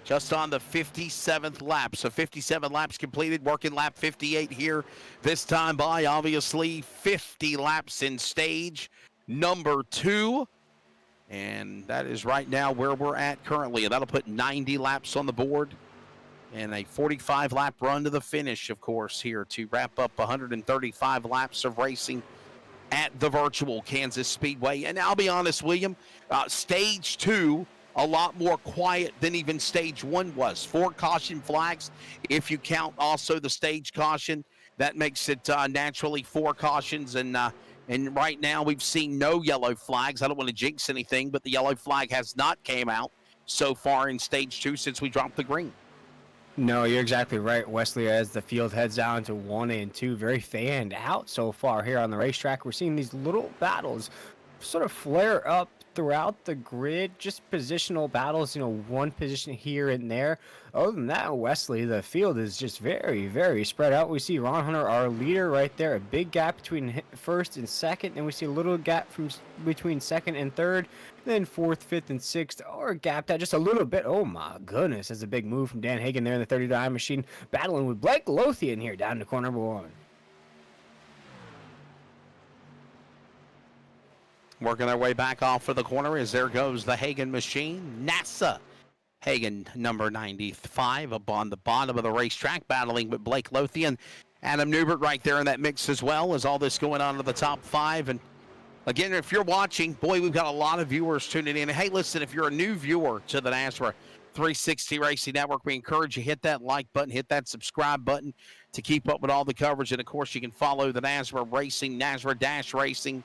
Just on the 57th lap. So 57 laps completed, working lap 58 here. This time by, obviously, 50 laps in stage number 2. And that is right now where we're at currently. And that'll put 90 laps on the board. And a 45-lap run to the finish, of course, here to wrap up 135 laps of racing at the virtual Kansas Speedway. And I'll be honest, William, stage 2, a lot more quiet than even stage 1 was. 4 caution flags. If you count also the stage caution, that makes it naturally 4 cautions. And right now we've seen no yellow flags. I don't want to jinx anything, but the yellow flag has not came out so far in stage 2 since we dropped the green. No, you're exactly right, Wesley. As the field heads down to 1 and 2, very fanned out so far here on the racetrack. We're seeing these little battles sort of flare up throughout the grid, just positional battles, one position here and there. Other than that, Wesley, the field is just very, very spread out. We see Ron Hunter, our leader, right there, a big gap between first and second. Then we see a little gap between second and third. Then fourth, fifth, and sixth are gapped out just a little bit. Oh my goodness, that's a big move from Dan Hagen there in the 39 machine, battling with Blake Lothian here down to corner number 1. Working their way back off of the corner as there goes the Hagen machine. NASA Hagen, number 95, up on the bottom of the racetrack, battling with Blake Lothian. Adam Newbert right there in that mix as well, as all this going on to the top 5. And again, if you're watching, boy, we've got a lot of viewers tuning in. Hey, listen, if you're a new viewer to the NASRA 360 Racing Network, we encourage you hit that like button, hit that subscribe button to keep up with all the coverage. And, of course, you can follow the NASRA Racing, NASRA-Racing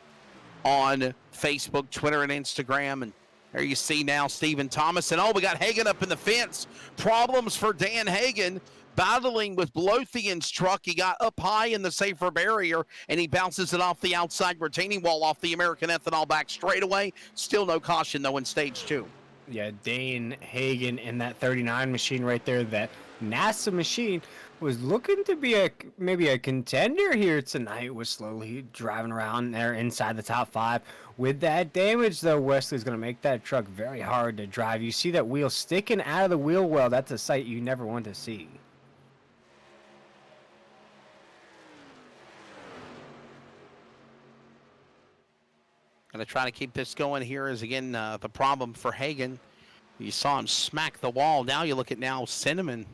on Facebook, Twitter, and Instagram. And there you see now Stephen Thomas. And, we got Hagen up in the fence. Problems for Dan Hagen, battling with Lothian's truck. He got up high in the safer barrier, and he bounces it off the outside retaining wall off the American Ethanol back straightaway. Still no caution, though, in stage 2. Yeah, Dane Hagen in that 39 machine right there, that NASA machine, was looking to be maybe a contender here tonight, was slowly driving around there inside the top 5. With that damage, though, Wesley's going to make that truck very hard to drive. You see that wheel sticking out of the wheel well. That's a sight you never want to see. Going to try to keep this going here is, again, the problem for Hagen. You saw him smack the wall. Now you look at Cinnamon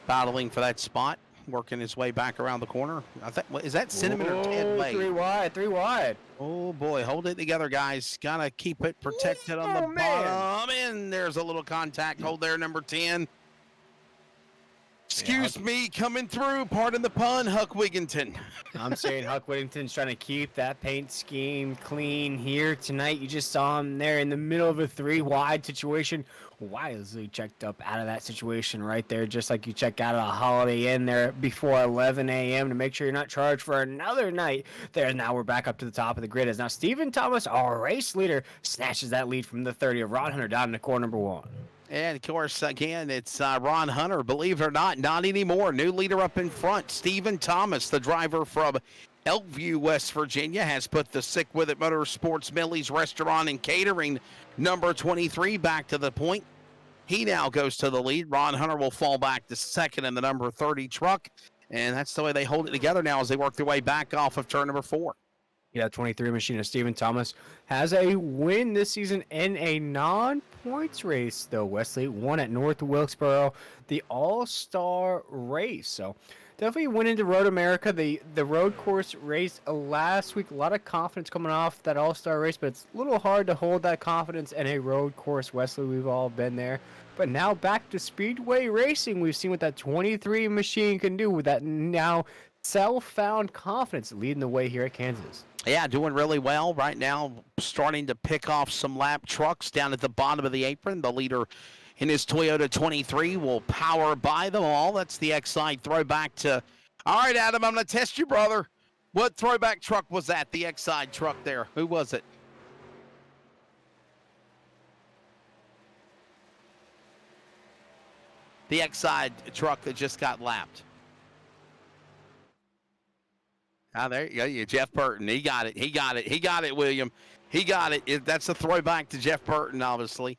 battling for that spot, working his way back around the corner. I think, is that Cinnamon or Ted Wade? 3 wide. Oh, boy. Hold it together, guys. Got to keep it protected on the bottom. And there's a little contact hold there, number 10. Excuse me, coming through. Pardon the pun, Huck Wigginton. I'm saying Huck Whittington's trying to keep that paint scheme clean here tonight. You just saw him there in the middle of a 3 wide situation. Wisely checked up out of that situation right there, just like you check out of a Holiday Inn there before 11 a.m. to make sure you're not charged for another night there. Now we're back up to the top of the grid as now Stephen Thomas, our race leader, snatches that lead from the 30 of Ron Hunter down to core number 1. And, of course, again, it's Ron Hunter. Believe it or not anymore. New leader up in front. Stephen Thomas, the driver from Elkview, West Virginia, has put the Sick With It Motorsports Millie's Restaurant and Catering, number 23, back to the point. He now goes to the lead. Ron Hunter will fall back to second in the number 30 truck. And that's the way they hold it together now as they work their way back off of turn number 4. Yeah, 23 machine of Stephen Thomas has a win this season in a non-points race, though, Wesley. Won at North Wilkesboro, the All-Star race. So definitely went into Road America, the road course race last week. A lot of confidence coming off that All-Star race, but it's a little hard to hold that confidence in a road course, Wesley. We've all been there. But now back to Speedway racing. We've seen what that 23 machine can do with that now self-found confidence leading the way here at Kansas. Yeah, doing really well right now, starting to pick off some lap trucks down at the bottom of the apron. The leader in his Toyota 23 will power by them all. That's the X-Side throwback to... All right, Adam, I'm going to test you, brother. What throwback truck was that, the X-Side truck there? Who was it? The X-Side truck that just got lapped. There you go. Yeah, Jeff Burton. He got it. He got it, William. He got it. That's a throwback to Jeff Burton, obviously.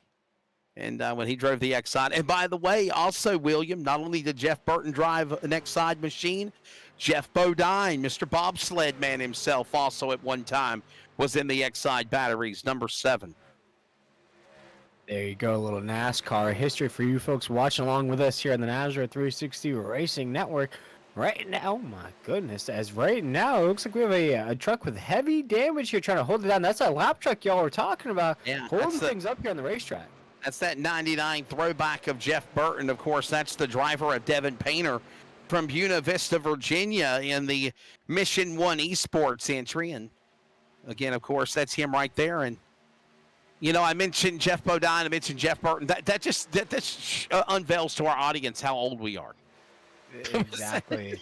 And when he drove the X-Side. And by the way, also, William, not only did Jeff Burton drive an X-Side machine, Jeff Bodine, Mr. Bobsled Man himself, also at one time was in the X-Side batteries, number 7. There you go, a little NASCAR history for you folks watching along with us here on the NASRA 360 Racing Network. Right now, oh my goodness, as right now, it looks like we have a truck with heavy damage here trying to hold it down. That's that lap truck y'all were talking about, holding things up here on the racetrack. That's that 99 throwback of Jeff Burton. Of course, that's the driver of Devin Painter from Buena Vista, Virginia in the Mission 1 Esports entry. And again, of course, that's him right there. And, you know, I mentioned Jeff Bodine, I mentioned Jeff Burton. That just unveils to our audience how old we are. Exactly.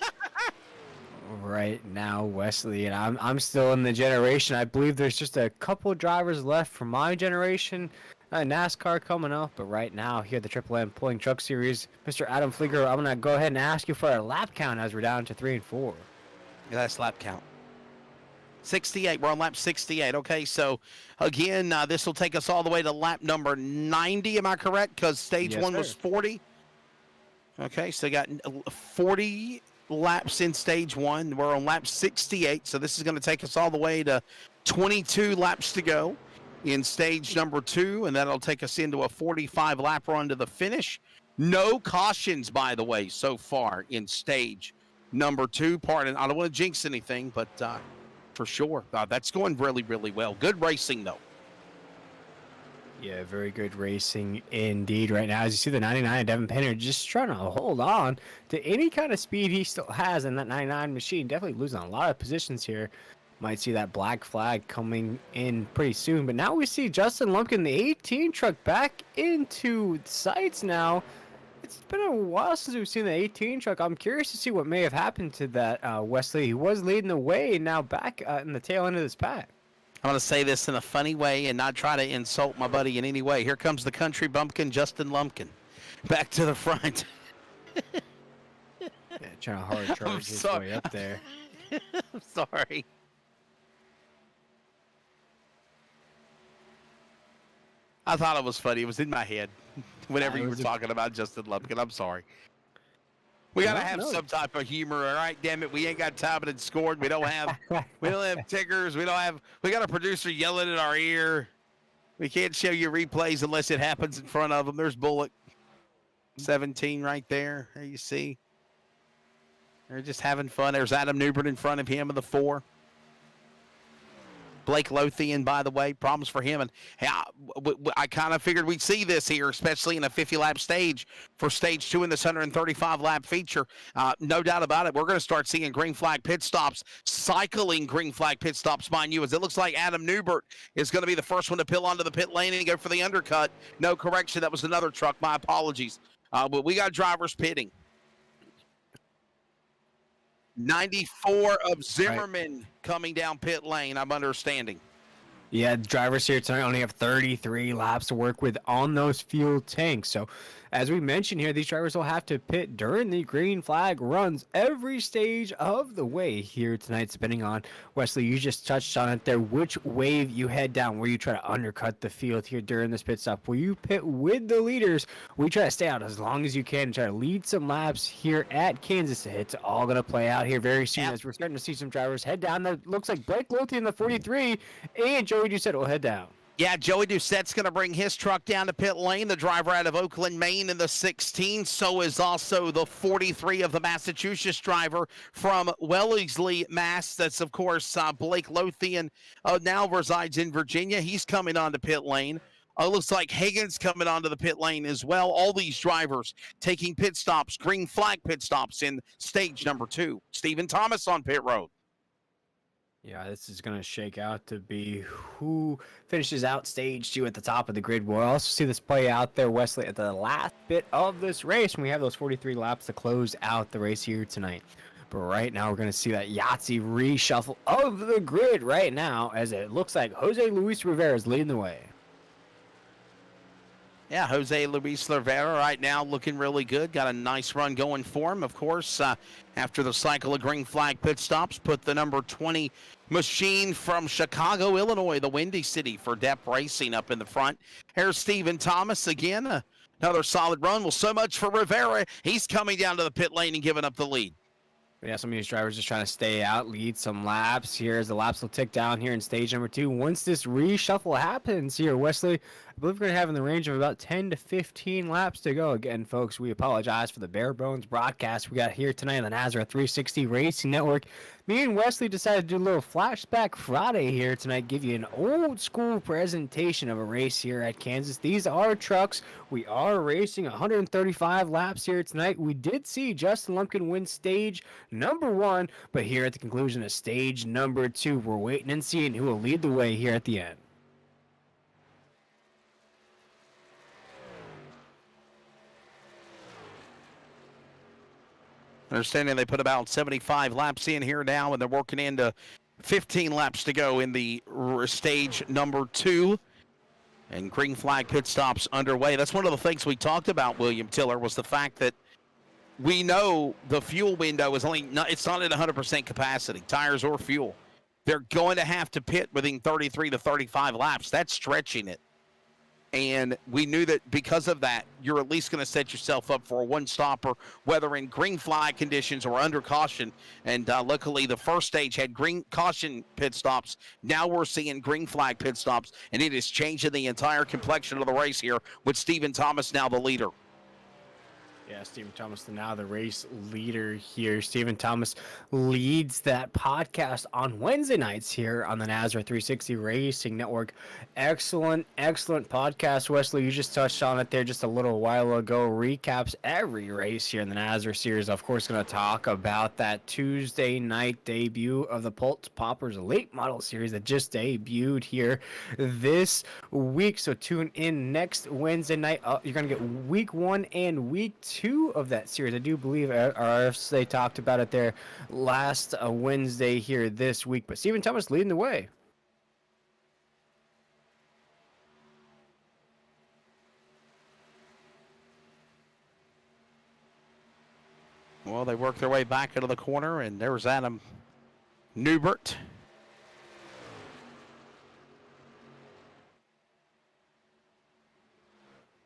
right now, Wesley, and I'm still in the generation. I believe there's just a couple drivers left from my generation. NASCAR coming up, but right now here at the Triple M Pulling Truck Series, Mr. Adam Flieger, I'm gonna go ahead and ask you for a lap count as we're down to 3 and 4. Yeah, that's lap count. 68. We're on lap 68. Okay, so again, this will take us all the way to lap number 90. Am I correct? Because stage Yes, one sir. was 40. Okay, so got 40 laps in stage one. We're on lap 68, so this is going to take us all the way to 22 laps to go in stage number two, and that'll take us into a 45 lap run to the finish. No cautions, by the way, so far in stage number two. Pardon, I don't want to jinx anything, but for sure, that's going really, really well. Good racing, though. Yeah, very good racing indeed right now. As you see the 99 Devin Penner just trying to hold on to any kind of speed he still has in that 99 machine. Definitely losing a lot of positions here. Might see that black flag coming in pretty soon. But now we see Justin Lumpkin, the 18 truck, back into sights now. It's been a while since we've seen the 18 truck. I'm curious to see what may have happened to that Wesley. He was leading the way, and now back in the tail end of this pack. I'm going to say this in a funny way and not try to insult my buddy in any way. Here comes the country bumpkin, Justin Lumpkin. Back to the front. Yeah, trying to hard charge his way up there. I'm sorry. I thought it was funny. It was in my head whenever you were talking about Justin Lumpkin. I'm sorry. We gotta have some type of humor, all right? Damn it, we ain't got time and scored. We don't have tickers. We got a producer yelling in our ear. We can't show you replays unless it happens in front of them. There's Bullock, 17 right there. There you see. They're just having fun. There's Adam Newbert in front of him in the 4. Blake Lothian, by the way, problems for him. And hey, I kind of figured we'd see this here, especially in a 50-lap stage for stage 2 in this 135-lap feature. No doubt about it. We're going to start seeing green flag pit stops, cycling green flag pit stops, mind you, as it looks like Adam Newbert is going to be the first one to peel onto the pit lane and go for the undercut. No correction. That was another truck. My apologies. But we got drivers pitting. 94 of Zimmerman coming down pit lane, I'm understanding. Yeah, drivers here tonight only have 33 laps to work with on those fuel tanks. So, as we mentioned here, these drivers will have to pit during the green flag runs every stage of the way here tonight, depending on, Wesley, you just touched on it there, which wave you head down, where you try to undercut the field here during this pit stop. Will you pit with the leaders? We try to stay out as long as you can and try to lead some laps here at Kansas. It's all going to play out here very soon as we're starting to see some drivers head down. That looks like Blake Lothian in the 43 and Joey Doucette will head down. Yeah, Joey Doucette's going to bring his truck down to pit lane. The driver out of Oakland, Maine in the 16. So is also the 43 of the Massachusetts driver from Wellesley, Mass. That's, of course, Blake Lothian now resides in Virginia. He's coming onto pit lane. Looks like Hagan's coming onto the pit lane as well. All these drivers taking pit stops, green flag pit stops in stage number 2. Stephen Thomas on pit road. Yeah, this is going to shake out to be who finishes out stage 2 at the top of the grid. We'll also see this play out there, Wesley, at the last bit of this race. And we have those 43 laps to close out the race here tonight. But right now, we're going to see that Yahtzee reshuffle of the grid right now, as it looks like Jose Luis Rivera is leading the way. Yeah, Jose Luis Rivera right now looking really good. Got a nice run going for him. Of course, after the cycle of green flag pit stops, put the number 20 machine from Chicago, Illinois, the Windy City, for Depp Racing up in the front. Here's Stephen Thomas again. Another solid run. Well, so much for Rivera. He's coming down to the pit lane and giving up the lead. Yeah, some of these drivers just trying to stay out, lead some laps here as the laps will tick down here in stage number 2. Once this reshuffle happens here, Wesley, I believe we're going to have in the range of about 10 to 15 laps to go. Again, folks, we apologize for the bare bones broadcast we got here tonight on the Nazareth 360 Racing Network. Me and Wesley decided to do a little Flashback Friday here tonight, give you an old school presentation of a race here at Kansas. These are trucks. We are racing 135 laps here tonight. We did see Justin Lumpkin win stage number 1, but here at the conclusion of stage number 2, we're waiting and seeing who will lead the way here at the end. Understanding they put about 75 laps in here now, and they're working into 15 laps to go in the stage number 2. And green flag pit stops underway. That's one of the things we talked about, William Tiller, was the fact that we know the fuel window is it's not at 100% capacity, tires or fuel. They're going to have to pit within 33 to 35 laps. That's stretching it. And we knew that because of that, you're at least going to set yourself up for a one-stopper, whether in green flag conditions or under caution. And luckily, the first stage had green caution pit stops. Now we're seeing green flag pit stops, and it is changing the entire complexion of the race here with Stephen Thomas now the leader. Yeah, Stephen Thomas, now the race leader here. Stephen Thomas leads that podcast on Wednesday nights here on the NASRA 360 Racing Network. Excellent podcast, Wesley. You just touched on it there just a little while ago. Recaps every race here in the NASRA series. Of course, going to talk about that Tuesday night debut of the Pulse Poppers Late Model Series that just debuted here this week. So tune in next Wednesday night. You're going to get week 1 and week 2 of that series. I do believe they talked about it there last Wednesday here this week. But Stephen Thomas leading the way. Well, they work their way back into the corner, and there's Adam Newbert.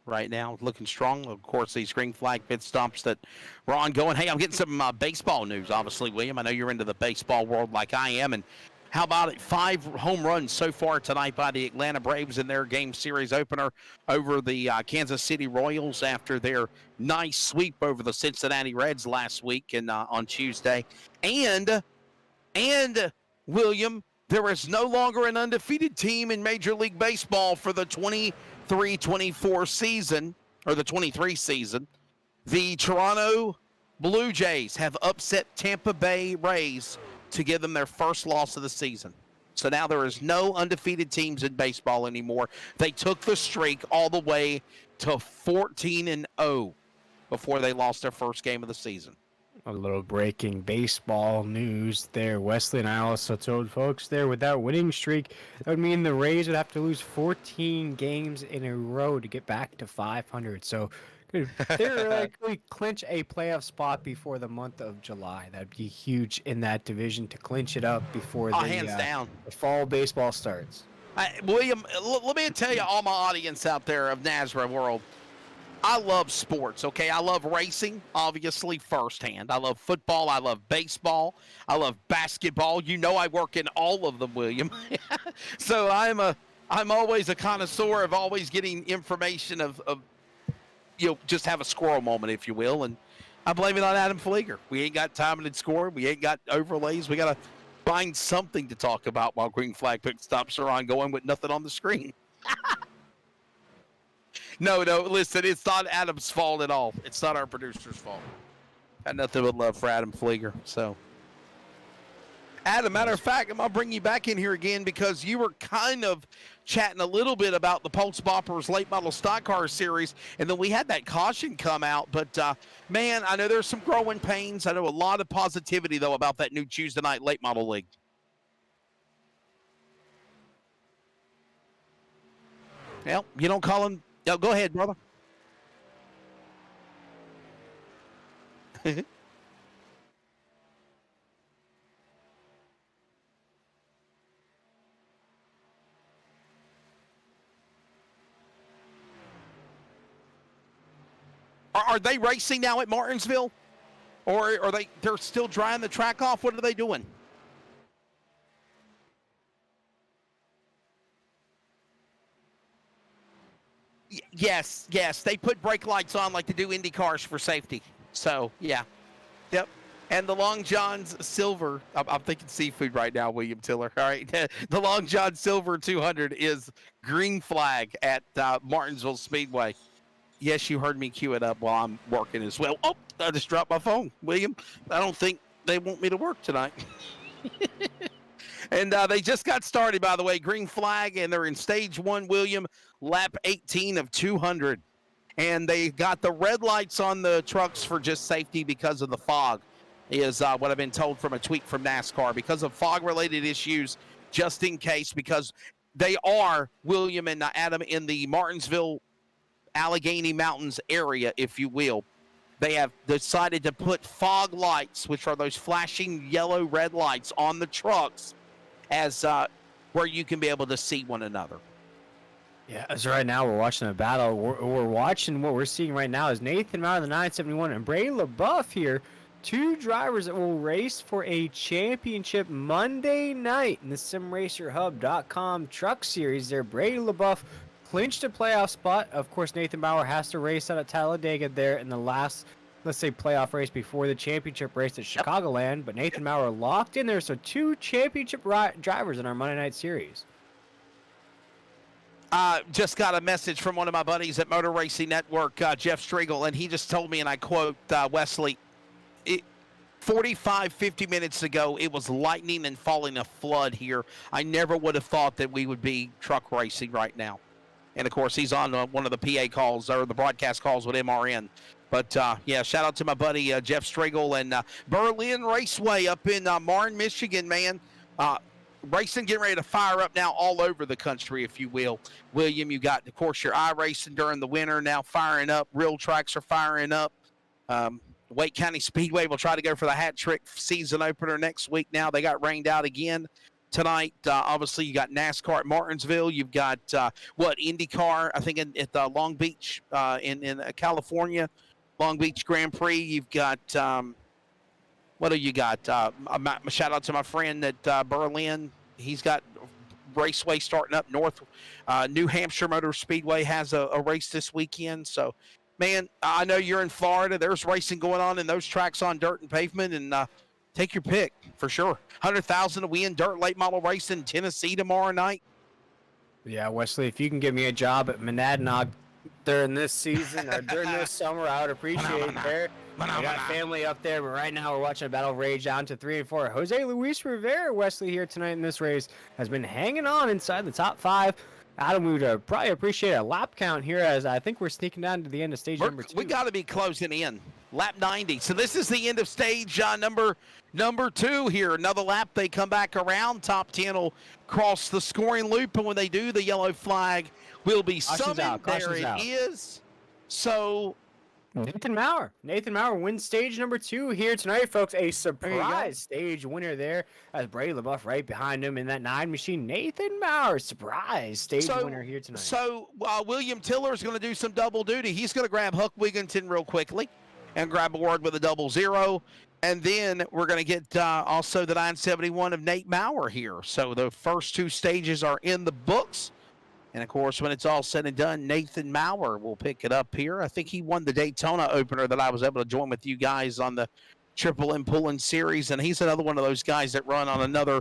Right now, looking strong. Of course, these green flag pit stops that were ongoing. Hey, I'm getting some baseball news, obviously, William. I know you're into the baseball world like I am. And how about it? 5 home runs so far tonight by the Atlanta Braves in their game series opener over the Kansas City Royals after their nice sweep over the Cincinnati Reds last week and on Tuesday. And William, there is no longer an undefeated team in Major League Baseball for the 23-24 season, or the 23 season. The Toronto Blue Jays have upset Tampa Bay Rays to give them their first loss of the season. So now there is no undefeated teams in baseball anymore. They took the streak all the way to 14-0 before they lost their first game of the season. A little breaking baseball news there. Wesley and I also told folks there with that winning streak, that would mean the Rays would have to lose 14 games in a row to get back to 500. So could theoretically clinch a playoff spot before the month of July. That'd be huge in that division to clinch it up before hands down. The fall baseball starts. William, let me tell you, all my audience out there of NASRA world, I love sports, okay? I love racing, obviously, firsthand. I love football. I love baseball. I love basketball. You know I work in all of them, William. So I'm always a connoisseur of always getting information of just have a squirrel moment, if you will. And I blame it on Adam Flieger. We ain't got timing and scoring. We ain't got overlays. We got to find something to talk about while green flag pit stops are ongoing with nothing on the screen. No, listen, it's not Adam's fault at all. It's not our producer's fault. Got nothing but love for Adam Flieger. So, Adam, matter of fact, I'm going to bring you back in here again because you were kind of chatting a little bit about the Pulse Boppers Late Model Stock Car Series, and then we had that caution come out. But, man, I know there's some growing pains. I know a lot of positivity, though, about that new Tuesday night Late Model League. Well, you don't call him. No, go ahead, brother. Are they racing now at Martinsville? Or are they're still drying the track off? What are they doing? Yes. They put brake lights on like they do Indy cars for safety. So, yeah. Yep. And the Long John's Silver, I'm thinking seafood right now, William Tiller. All right. The Long John Silver 200 is green flag at Martinsville Speedway. Yes, you heard me cue it up while I'm working as well. Oh, I just dropped my phone, William. I don't think they want me to work tonight. And they just got started, by the way, green flag, and they're in stage 1, William, lap 18 of 200. And they got the red lights on the trucks for just safety because of the fog. is what I've been told from a tweet from NASCAR, because of fog-related issues, just in case, because they are, William and Adam, in the Martinsville, Allegheny Mountains area, if you will. They have decided to put fog lights, which are those flashing yellow, red lights on the trucks, as where you can be able to see one another. Yeah, as right now we're watching a battle. We're watching what we're seeing right now is Nathan Maurer, the 971, and Bray LaBeouf here. Two drivers that will race for a championship Monday night in the SimRacerHub.com Truck Series. There, Bray LaBeouf clinched a playoff spot. Of course, Nathan Maurer has to race out at Talladega there in the last, let's say, playoff race before the championship race at Chicagoland. But Nathan Maurer locked in there, so two championship drivers in our Monday night series. Just got a message from one of my buddies at Motor Racing Network, Jeff Striegel, and he just told me, and I quote, Wesley, 50 minutes ago, it was lightning and falling a flood here. I never would have thought that we would be truck racing right now. And, of course, he's on one of the PA calls or the broadcast calls with MRN. But, yeah, shout out to my buddy Jeff Striegel and Berlin Raceway up in Marne, Michigan, man. Racing getting ready to fire up now all over the country, if you will. William, you got, of course, your iRacing during the winter now firing up. Real tracks are firing up. Wake County Speedway will try to go for the hat trick season opener next week now. They got rained out again tonight. Obviously, you got NASCAR at Martinsville. You've got, IndyCar, I think, at Long Beach in California, Long Beach Grand Prix. You've got... what do you got? Shout out to my friend at Berlin. He's got Raceway starting up north. New Hampshire Motor Speedway has a race this weekend. So, man, I know you're in Florida. There's racing going on in those tracks on dirt and pavement, and take your pick for sure. $100,000 to win dirt late model racing in Tennessee tomorrow night. Yeah, Wesley, if you can give me a job at Monadnock during this season or during this summer, I would appreciate it there. I got family up there, but right now we're watching a battle rage down to 3 and 4. Jose Luis Rivera, Wesley, here tonight in this race, has been hanging on inside the top 5. Adam, we would probably appreciate a lap count here, as I think we're sneaking down to the end of stage number 2. We got to be closing in. Lap 90. So this is the end of stage number 2 here. Another lap, they come back around. Top 10 will cross the scoring loop, and when they do, the yellow flag will be summoned. There it is. So... Nathan Maurer wins stage number 2 here tonight, folks. A surprise stage winner there, as Bray LaBeouf right behind him in that 9 machine. Nathan Maurer, surprise stage winner here tonight. So William Tiller is going to do some double duty. He's going to grab Huck Wigginton real quickly and grab a word with a 00. And then we're going to get also the 971 of Nate Maurer here. So the first 2 stages are in the books. And, of course, when it's all said and done, Nathan Maurer will pick it up here. I think he won the Daytona opener that I was able to join with you guys on the Triple M Pulling Series. And he's another one of those guys that run on another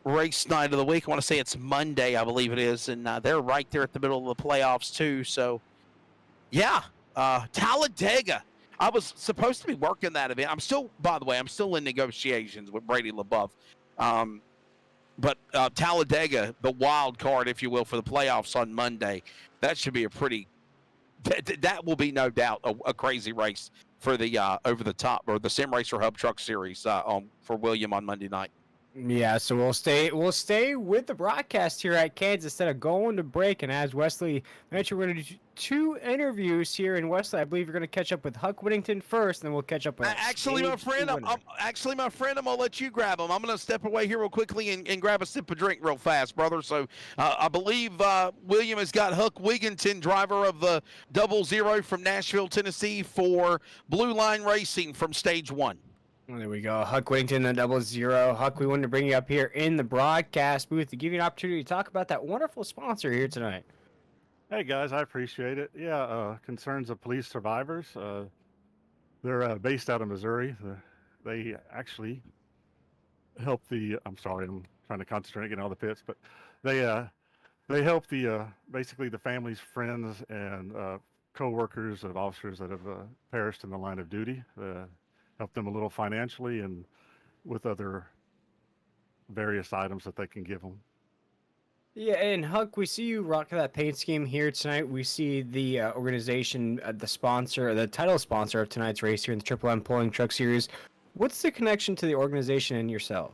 race night of the week. I want to say it's Monday, I believe it is. And they're right there at the middle of the playoffs, too. So, yeah, Talladega. I was supposed to be working that event. By the way, I'm still in negotiations with Brady LaBeouf. But Talladega, the wild card, if you will, for the playoffs on Monday, that should be that will be no doubt a crazy race for the over the top or the Sim Racer Hub Truck Series for William on Monday night. Yeah, so we'll stay with the broadcast here at Kansas instead of going to break. And as Wesley mentioned, we're going to do 2 interviews here. And Wesley, I believe you're going to catch up with Huck Whittington first, and then we'll catch up with Actually, my friend, I'm going to let you grab him. I'm going to step away here real quickly and grab a sip of drink real fast, brother. So I believe William has got Huck Wigginton, driver of the 00 from Nashville, Tennessee, for Blue Line Racing from stage 1. There we go. Huck Whittington, the 00. Huck, we wanted to bring you up here in the broadcast booth to give you an opportunity to talk about that wonderful sponsor here tonight. Hey, guys, I appreciate it. Yeah, Concerns of Police Survivors. They're based out of Missouri. They actually help I'm sorry, I'm trying to concentrate on getting all the pits, but they help basically the families, friends, and co-workers of officers that have perished in the line of duty. Help them a little financially and with other various items that they can give them. Yeah, and Huck, we see you rock that paint scheme here tonight. We see the organization, the sponsor, the title sponsor of tonight's race here in the Triple M Pulling Truck Series. What's the connection to the organization and yourself?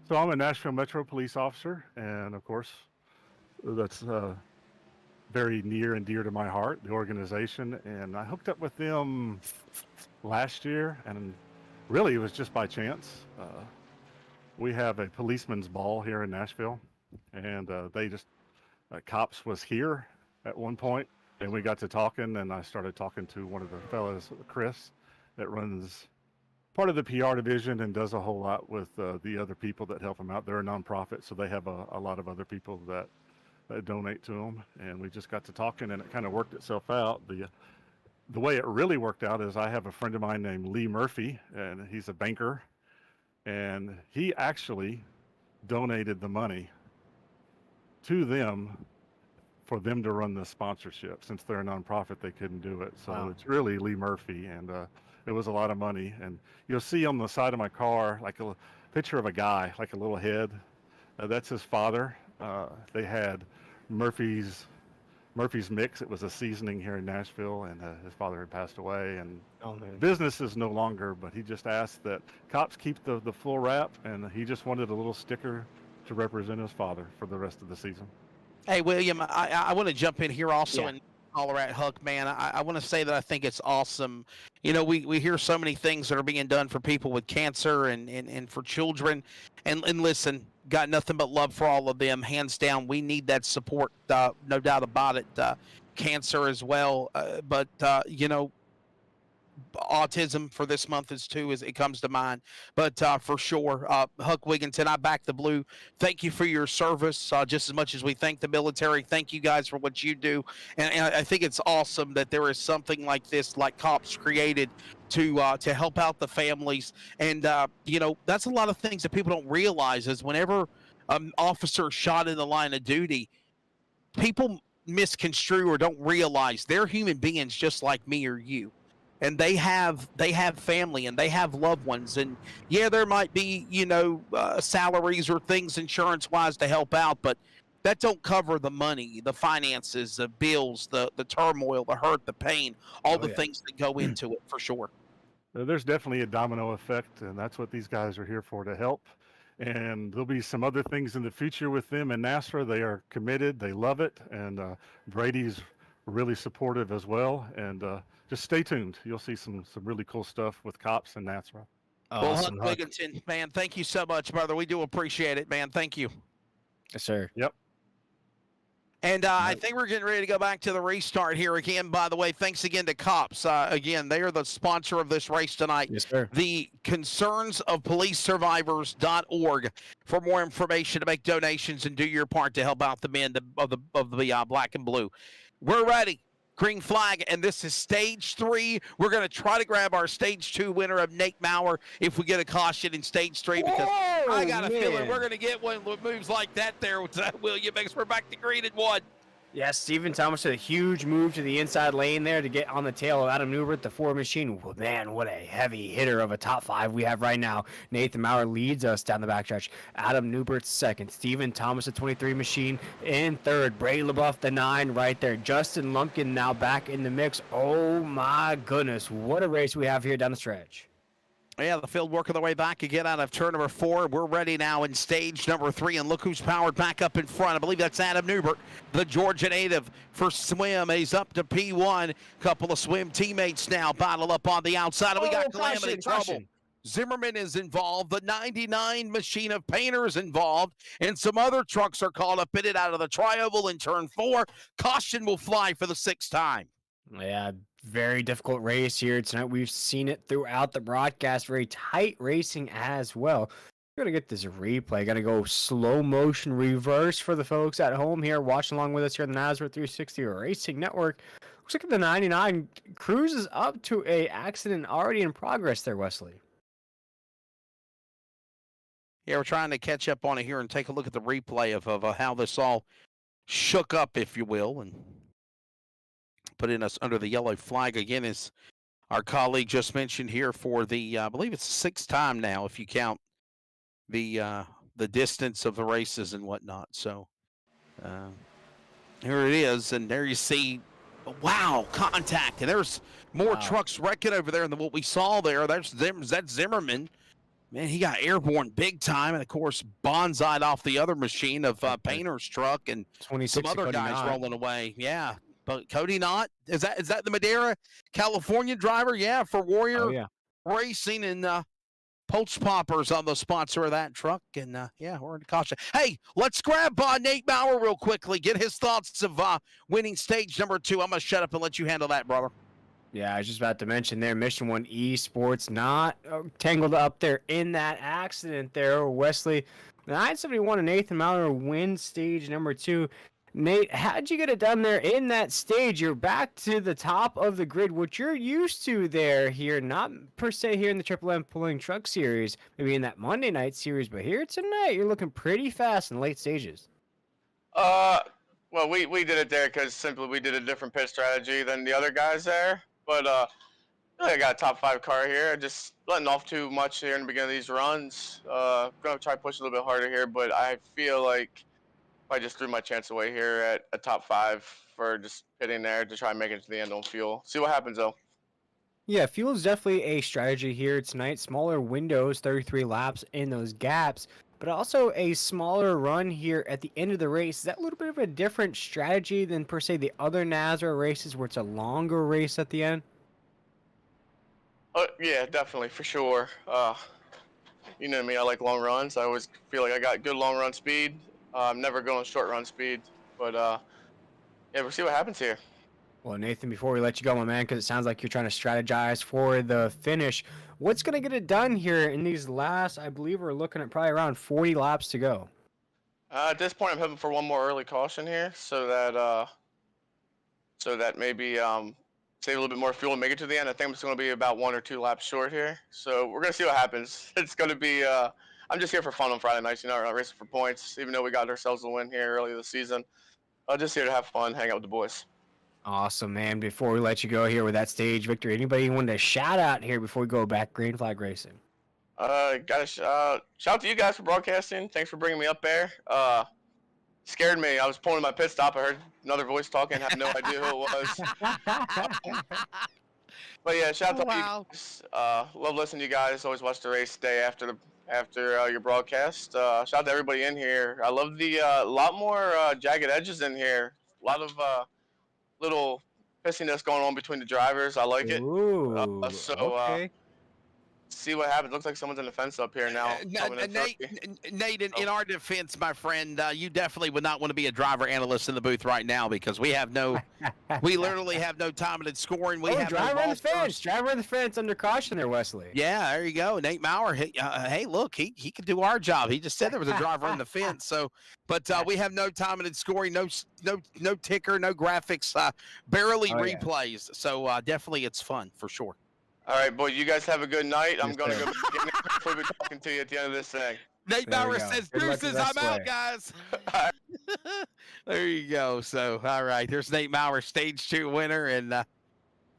So I'm a Nashville Metro Police officer, and of course, that's very near and dear to my heart, the organization. And I hooked up with them last year, and really it was just by chance. We have a policeman's ball here in Nashville, and they just C.O.P.S was here at one point, and we got to talking, and I started talking to one of the fellas, Chris, that runs part of the PR division and does a whole lot with the other people that help them out. They're a nonprofit, so they have a lot of other people that donate to them, and we just got to talking, and it kind of worked itself out. The way it really worked out is I have a friend of mine named Lee Murphy, and he's a banker, and he actually donated the money to them for them to run the sponsorship. Since they're a nonprofit, they couldn't do it. So Wow. it's really Lee Murphy, and it was a lot of money. And you'll see on the side of my car like a picture of a guy, like a little head. That's his father. They had Murphy's Mix. It was a seasoning here in Nashville, and his father had passed away, and Oh man. business is no longer, but he just asked that C.O.P.S keep the full wrap, and he just wanted a little sticker to represent his father for the rest of the season. Hey, William, I want to jump in here also Yeah. and holler at Huck, man. I want to say that I think it's awesome. You know, we hear so many things that are being done for people with cancer and for children. And listen, got nothing but love for all of them. Hands down, we need that support, no doubt about it. Cancer as well. But you know, autism for this month is too, as it comes to mind. But for sure, Huck Wigginton, I back the blue. Thank you for your service, just as much as we thank the military. Thank you guys for what you do, and I think it's awesome that there is something like this, like C.O.P.S created to help out the families. And you know, that's a lot of things that people don't realize is whenever an officer shot in the line of duty, people misconstrue or don't realize they're human beings just like me or you, and they have family and they have loved ones. And yeah, there might be, you know, salaries or things insurance wise to help out, but that don't cover the money, the finances, the bills, the turmoil, the hurt, the pain, all Oh, the yeah. things that go into it, for sure. There's definitely a domino effect, and that's what these guys are here for, to help. And there'll be some other things in the future with them and NASRA. They are committed, they love it, and Brady's really supportive as well. And just stay tuned. You'll see some really cool stuff with C.O.P.S and NASRA. Well, Huck Awesome, Huck. Wigginton, man, thank you so much, brother. We do appreciate it, man. Thank you. Yes, sir. Yep. And I think we're getting ready to go back to the restart here again. By the way, thanks again to C.O.P.S. Again, they are the sponsor of this race tonight. Yes, sir. The concerns of police survivors.org for more information to make donations and do your part to help out the men of the black and blue. We're ready. Green flag, and this is stage 3. We're going to try to grab our stage 2 winner of Nate Maurer if we get a caution in stage 3, because I got a feeling we're going to get one that moves like that there with William, because we're back to green and 1. Yes, Stephen Thomas did a huge move to the inside lane there to get on the tail of Adam Newbert, the Ford machine. Well, man, what a heavy hitter of a top 5 we have right now. Nathan Maurer leads us down the backstretch. Adam Newbert second. Stephen Thomas, the 23 machine, in third. Brady LeBuff, the 9 right there. Justin Lumpkin now back in the mix. Oh, my goodness. What a race we have here down the stretch. Yeah, the field working their way back again out of turn number 4. We're ready now in stage number 3, and look who's powered back up in front. I believe that's Adam Newbert, the Georgia native for swim. He's up to P1. Couple of swim teammates now battle up on the outside, and we got calamity trouble. Zimmerman is involved. The 99 machine of painters involved, and some other trucks are called up in it out of the tri-oval in turn 4. Caution will fly for the 6th time. Yeah, very difficult race here tonight. We've seen it throughout the broadcast. Very tight racing as well. We're going to get this replay. Going to go slow motion reverse for the folks at home here watching along with us here on the Nazareth 360 Racing Network. Looks like the 99 cruises up to a accident already in progress there, Wesley. Yeah, we're trying to catch up on it here and take a look at the replay of how this all shook up, if you will, and putting us under the yellow flag again, as our colleague just mentioned here, for the I believe it's the 6th time now, if you count the distance of the races and whatnot. So here it is, and there you see Wow, contact. And there's more Wow. trucks wrecking over there than what we saw there. That's Zimmerman. Man, he got airborne big time. And, of course, bonsai'd off the other machine of Painter's truck and 26 some to other Cody guys Knott. rolling away. Yeah. But Cody Knott, is that the Madera, California driver? Yeah, for Warrior Oh, yeah. Racing, and Poach Poppers on the sponsor of that truck. And, yeah, we're in the caution. Hey, let's grab Nate Bauer real quickly, get his thoughts of winning stage number 2. I'm going to shut up and let you handle that, brother. Yeah, I was just about to mention there, Mission 1 Esports not tangled up there in that accident there. Wesley, 971 and Nathan Maurer win stage number 2. Nate, how'd you get it done there in that stage? You're back to the top of the grid, which you're used to there here, not per se here in the Triple M Pulling Truck Series, maybe in that Monday night series, but here tonight, you're looking pretty fast in late stages. Well, we did it there because simply we did a different pit strategy than the other guys there. But I got a top 5 car here. Just letting off too much here in the beginning of these runs. Gonna try to push a little bit harder here, but I feel like I just threw my chance away here at a top 5 for just pitting there to try and make it to the end on fuel. See what happens though. Yeah, fuel is definitely a strategy here tonight. Smaller windows, 33 laps in those gaps, but also a smaller run here at the end of the race. Is that a little bit of a different strategy than per se the other NASCAR races where it's a longer race at the end? Yeah, definitely for sure. You know me, I like long runs. I always feel like I got good long run speed. I'm never going short run speed, but yeah, we'll see what happens here. Well, Nathan, before we let you go, my man, because it sounds like you're trying to strategize for the finish, what's going to get it done here in these last, I believe we're looking at probably around 40 laps to go? At this point, I'm hoping for one more early caution here, so that maybe save a little bit more fuel and make it to the end. I think it's going to be about 1 or 2 laps short here, so we're going to see what happens. It's going to be. I'm just here for fun on Friday nights. You know, we're not racing for points, even though we got ourselves a win here early this season. I'm just here to have fun, hang out with the boys. Awesome, man. Before we let you go here with that stage victory, anybody you wanted to shout out here before we go back green flag racing? Shout out to you guys for broadcasting. Thanks for bringing me up there. Scared me. I was pulling in my pit stop. I heard another voice talking. Had no idea who it was. But yeah, shout out to you guys. Love listening to you guys. Always watch the race day after your broadcast. Shout out to everybody in here. I love the lot more jagged edges in here. A lot of little pissiness going on between the drivers. I like it. Ooh, okay. See what happens. Looks like someone's in the fence up here now. Nate, in our defense, my friend, you definitely would not want to be a driver analyst in the booth right now because we literally have no time in scoring. We have driver no on the fence. Driver on the fence under caution there, Wesley. Yeah, there you go. Nate Maurer. Hey, look, he could do our job. He just said there was a driver on the fence. So, but we have no time in scoring. No ticker, no graphics, barely replays. Yeah. So definitely, it's fun for sure. All right, boy, you guys have a good night. I'm going to go hopefully be talking to you at the end of this thing. Nate Bauer says, deuces, I'm out, guys. There you go. So, all right, there's Nate Maurer, stage 2 winner. And,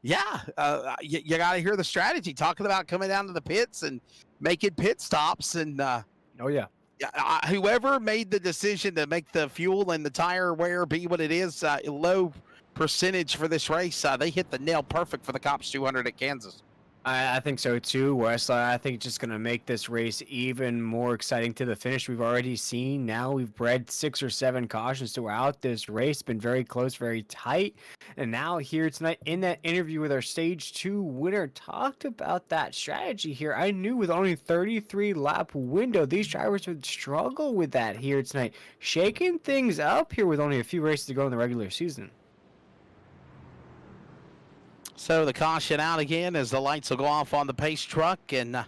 you got to hear the strategy, talking about coming down to the pits and making pit stops. And, whoever made the decision to make the fuel and the tire wear be what it is, low percentage for this race, they hit the nail perfect for the C.O.P.S 200 at Kansas. I think so too, Wes. I think it's just going to make this race even more exciting to the finish. We've already seen now we've bred 6 or 7 cautions throughout this race. Been very close, very tight. And now here tonight in that interview with our stage 2 winner talked about that strategy here. I knew with only 33 lap window, these drivers would struggle with that here tonight. Shaking things up here with only a few races to go in the regular season. So the caution out again as the lights will go off on the pace truck. And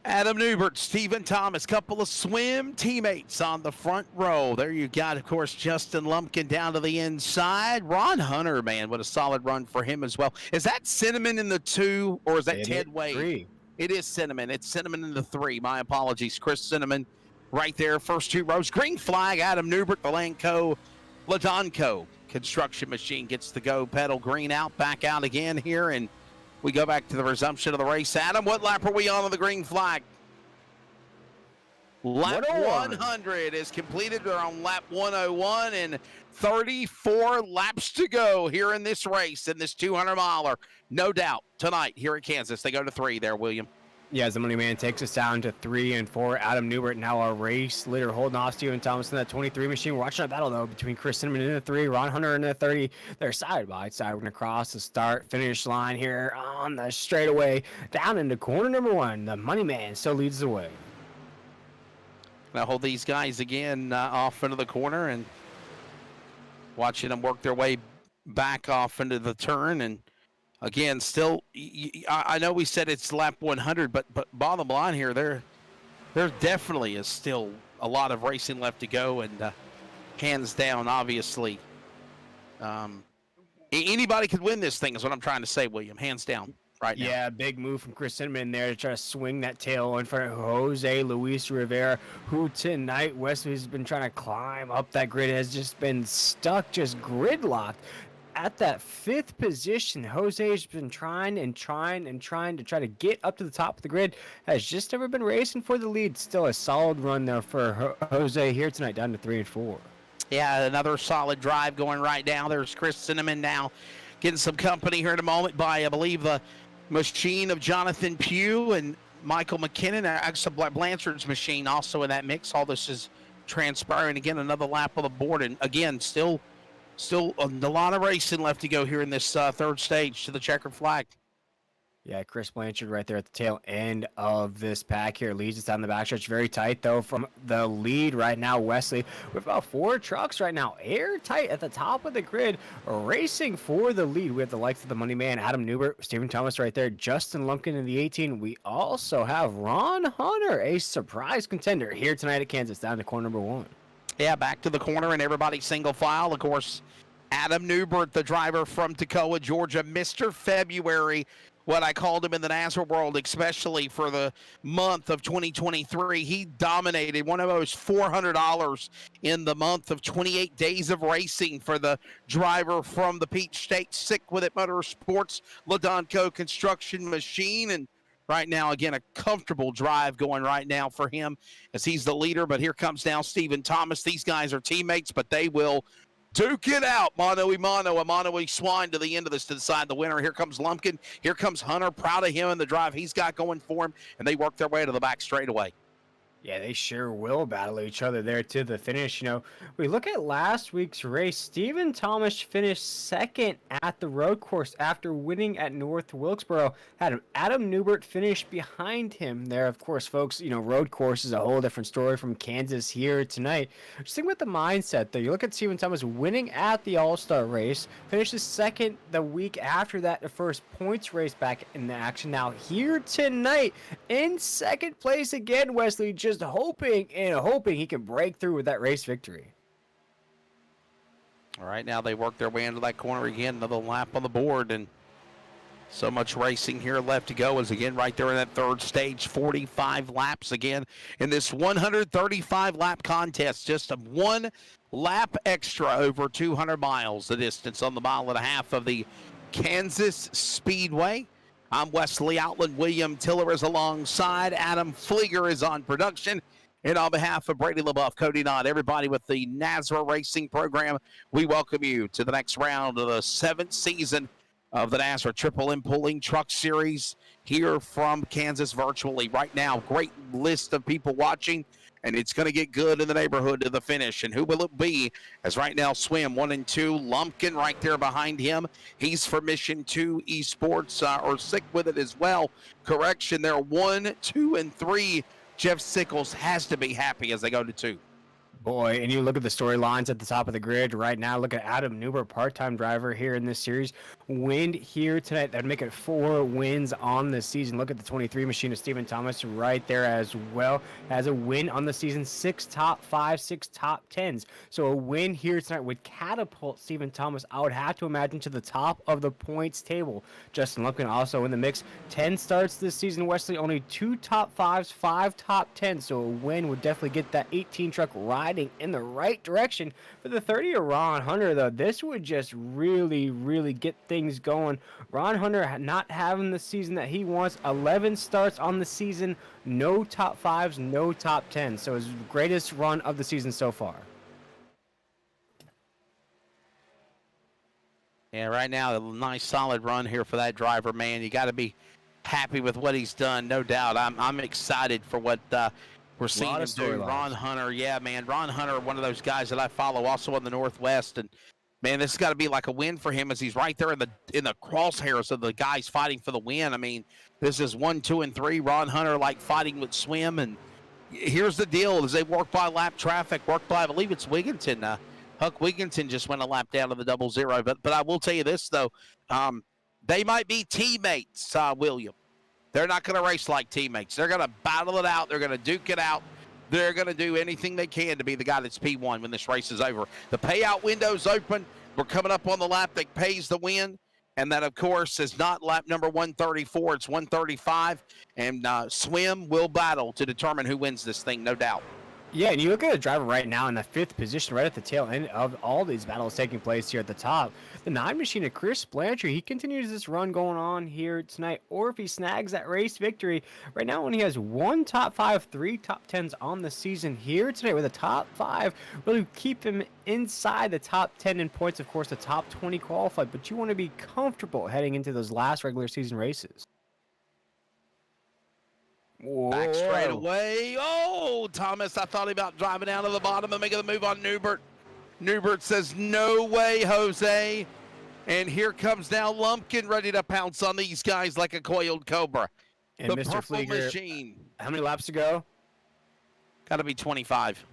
Adam Newbert, Stephen Thomas, couple of swim teammates on the front row. There you got, of course, Justin Lumpkin down to the inside. Ron Hunter, man, what a solid run for him as well. Is that Cinnamon in the 2 or is that Ted Wade? 3. It is Cinnamon. It's Cinnamon in the 3. My apologies. Chris Cinnamon right there, first 2 rows. Green flag, Adam Newbert, the Lanco, Ladonco construction machine gets the go pedal green out, back out again here, and we go back to the resumption of the race. Adam, what lap are we on the green flag? Lap 101. 100 is completed. We're on lap 101 and 34 laps to go here in this race, in this 200-miler. No doubt tonight here at Kansas. They go to 3 there, William. Yeah, as the money man takes us down to 3 and 4. Adam Newbert now our race leader, holding off Steven Thomas in that 23 machine. We're watching a battle, though, between Chris Cinnamon in the 3, Ron Hunter in the 30. They're side by side. We're going to cross the start-finish line here on the straightaway down into corner number 1. The money man still leads the way. Now hold these guys again off into the corner and watching them work their way back off into the turn. And again, still, I know we said it's lap 100, but bottom line here, there definitely is still a lot of racing left to go. And hands down, obviously, anybody could win this thing is what I'm trying to say, William. Hands down. Right now. Yeah, big move from Chris Cinnamon there to try to swing that tail in front of Jose Luis Rivera, who tonight Wesley's been trying to climb up that grid, has just been stuck, just gridlocked at that 5th position. Jose's been trying to try to get up to the top of the grid, has just never been racing for the lead. Still a solid run there for Jose here tonight, down to 3 and 4. Yeah, another solid drive going right now. There's Chris Cinnamon now getting some company here in a moment by, I believe, the machine of Jonathan Pugh and Michael McKinnon, actually Blanchard's machine also in that mix. All this is transpiring. Again, another lap on the board, and again, still a lot of racing left to go here in this 3rd stage to the checkered flag. Yeah, Chris Blanchard right there at the tail end of this pack here leads us down the backstretch. Very tight, though, from the lead right now, Wesley. With about 4 trucks right now, airtight at the top of the grid, racing for the lead. We have the likes of the money man, Adam Newbert, Stephen Thomas right there, Justin Lumpkin in the 18. We also have Ron Hunter, a surprise contender here tonight at Kansas, down to corner number 1. Yeah, back to the corner, and everybody single file. Of course, Adam Newbert, the driver from Toccoa, Georgia, Mr. February, what I called him in the NASCAR world, especially for the month of 2023. He dominated, one of those $400 in the month of 28 days of racing for the driver from the Peach State Sick With It Motorsports, Ladonco Construction Machine. And right now, again, a comfortable drive going right now for him as he's the leader. But here comes now Stephen Thomas. These guys are teammates, but they will duke it out, mano a mano a swine to the end of this to decide the winner. Here comes Lumpkin. Here comes Hunter. Proud of him and the drive he's got going for him, and they work their way to the back straightaway. Yeah, they sure will battle each other there to the finish. You know, we look at last week's race. Stephen Thomas finished 2nd at the road course after winning at North Wilkesboro. Had Adam Newbert finish behind him there. Of course, folks, you know, road course is a whole different story from Kansas here tonight. Just think about the mindset, though. You look at Stephen Thomas winning at the All-Star race, finishes 2nd the week after that, the first points race back in the action. Now here tonight in 2nd place again, Wesley, just hoping he can break through with that race victory. All right, now they work their way into that corner again. Another lap on the board, and so much racing here left to go. As again, right there in that 3rd stage, 45 laps again in this 135-lap contest. Just a 1 lap extra over 200 miles, the distance on the 1.5 miles of the Kansas Speedway. I'm Wesley Outland. William Tiller is alongside. Adam Flieger is on production. And on behalf of Brady LaBeouf, Cody Knott, everybody with the NASRA Racing Program, we welcome you to the next round of the 7th season of the NASRA Triple M Pulling Truck Series here from Kansas virtually. Right now, great list of people watching, and it's going to get good in the neighborhood to the finish. And who will it be? As right now, Swim 1 and 2, Lumpkin right there behind him. He's for Mission 2 Esports, or Sick With It as well. Correction there, 1, 2, and 3. Jeff Sickles has to be happy as they go to 2. Boy, and you look at the storylines at the top of the grid right now. Look at Adam Newbert, part-time driver here in this series. Win here tonight. That'd make it 4 wins on the season. Look at the 23 machine of Stephen Thomas right there as well. Has a win on the season, 6 top 5, 6 top 10s. So a win here tonight would catapult Stephen Thomas, I would have to imagine, to the top of the points table. Justin Lumpkin also in the mix. 10 starts this season, Wesley. Only 2 top 5s, 5 top 10s. So a win would definitely get that 18 truck ride heading in the right direction. For the 30 of Ron Hunter, though, this would just really, really get things going. Ron Hunter not having the season that he wants. 11 starts on the season, no top 5s, no top 10s. So his greatest run of the season so far. Yeah, right now, a nice solid run here for that driver, man. You got to be happy with what he's done, no doubt. I'm excited for what we're seeing him do. Ron Hunter, yeah, man. Ron Hunter, one of those guys that I follow also in the Northwest. And, man, this has got to be like a win for him as he's right there in the crosshairs of the guys fighting for the win. I mean, this is 1, 2, and 3. Ron Hunter, like, fighting with Swim. And here's the deal. As they work by lap traffic, I believe it's Wigginton. Huck Wigginton just went a lap down to the 00. But I will tell you this, though. They might be teammates, William. They're not going to race like teammates. They're going to battle it out. They're going to duke it out. They're going to do anything they can to be the guy that's P1 when this race is over. The payout window's open. We're coming up on the lap that pays the win. And that, of course, is not lap number 134. It's 135. And Swim will battle to determine who wins this thing, no doubt. Yeah, and you look at the driver right now in the 5th position, right at the tail end of all these battles taking place here at the top. The 9 machine of Chris Blanchard, he continues this run going on here tonight, or if he snags that race victory, right now when he has 1 top 5, 3 top 10s on the season here tonight, with a top 5 really keep him inside the top 10 in points, of course, the top 20 qualified, but you want to be comfortable heading into those last regular season races. Whoa. Back straight away. Oh, Thomas, I thought about driving down to the bottom and making the move on Newbert. Newbert says, no way, Jose. And here comes now Lumpkin ready to pounce on these guys like a coiled cobra. And the Mr. purple Flieger, machine. how many laps to go? Got to be 25.